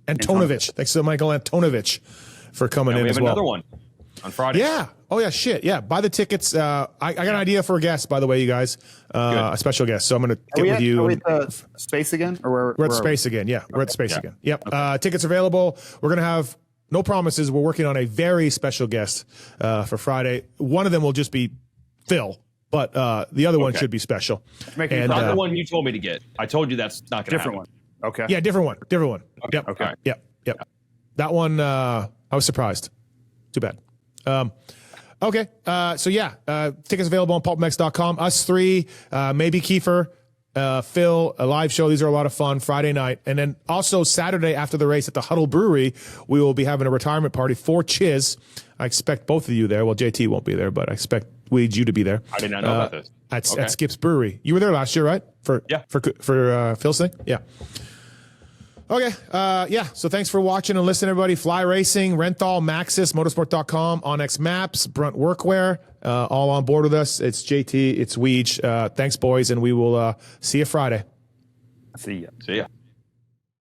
Antonovich. Thanks to Michael Antonovich for coming in as well. We have another one on Friday. Yeah. Oh, yeah, shit. Yeah. Buy the tickets. I got an idea for a guest, by the way, you guys. A special guest. So I'm going to get with you. Are we at Space again? Or we're at Space again. Yeah. We're at Space again. Yep. Okay. Tickets available. We're going to have no promises. We're working on a very special guest for Friday. One of them will just be Phil, but the other one should be special. And not the one you told me to get. I told you that's not going to happen. Different one. Okay. Yeah, different one. Okay. Yep. Okay. Yep. That one, I was surprised. Too bad. Okay. Tickets available on pulpmex.com. Us three, maybe Kiefer, Phil, a live show. These are a lot of fun Friday night. And then also Saturday after the race at the Huddle Brewery, we will be having a retirement party for Chiz. I expect both of you there. Well, JT won't be there, but I expect you to be there. I did not know about this. At Skip's Brewery. You were there last year, right? For Phil's thing? Yeah. Okay. So thanks for watching and listening, everybody. Fly Racing, Renthal, Maxxis, Motorsport.com, Onyx Maps, Brunt Workwear, all on board with us. It's JT, it's Weege. Thanks, boys, and we will see you Friday. See ya. See ya.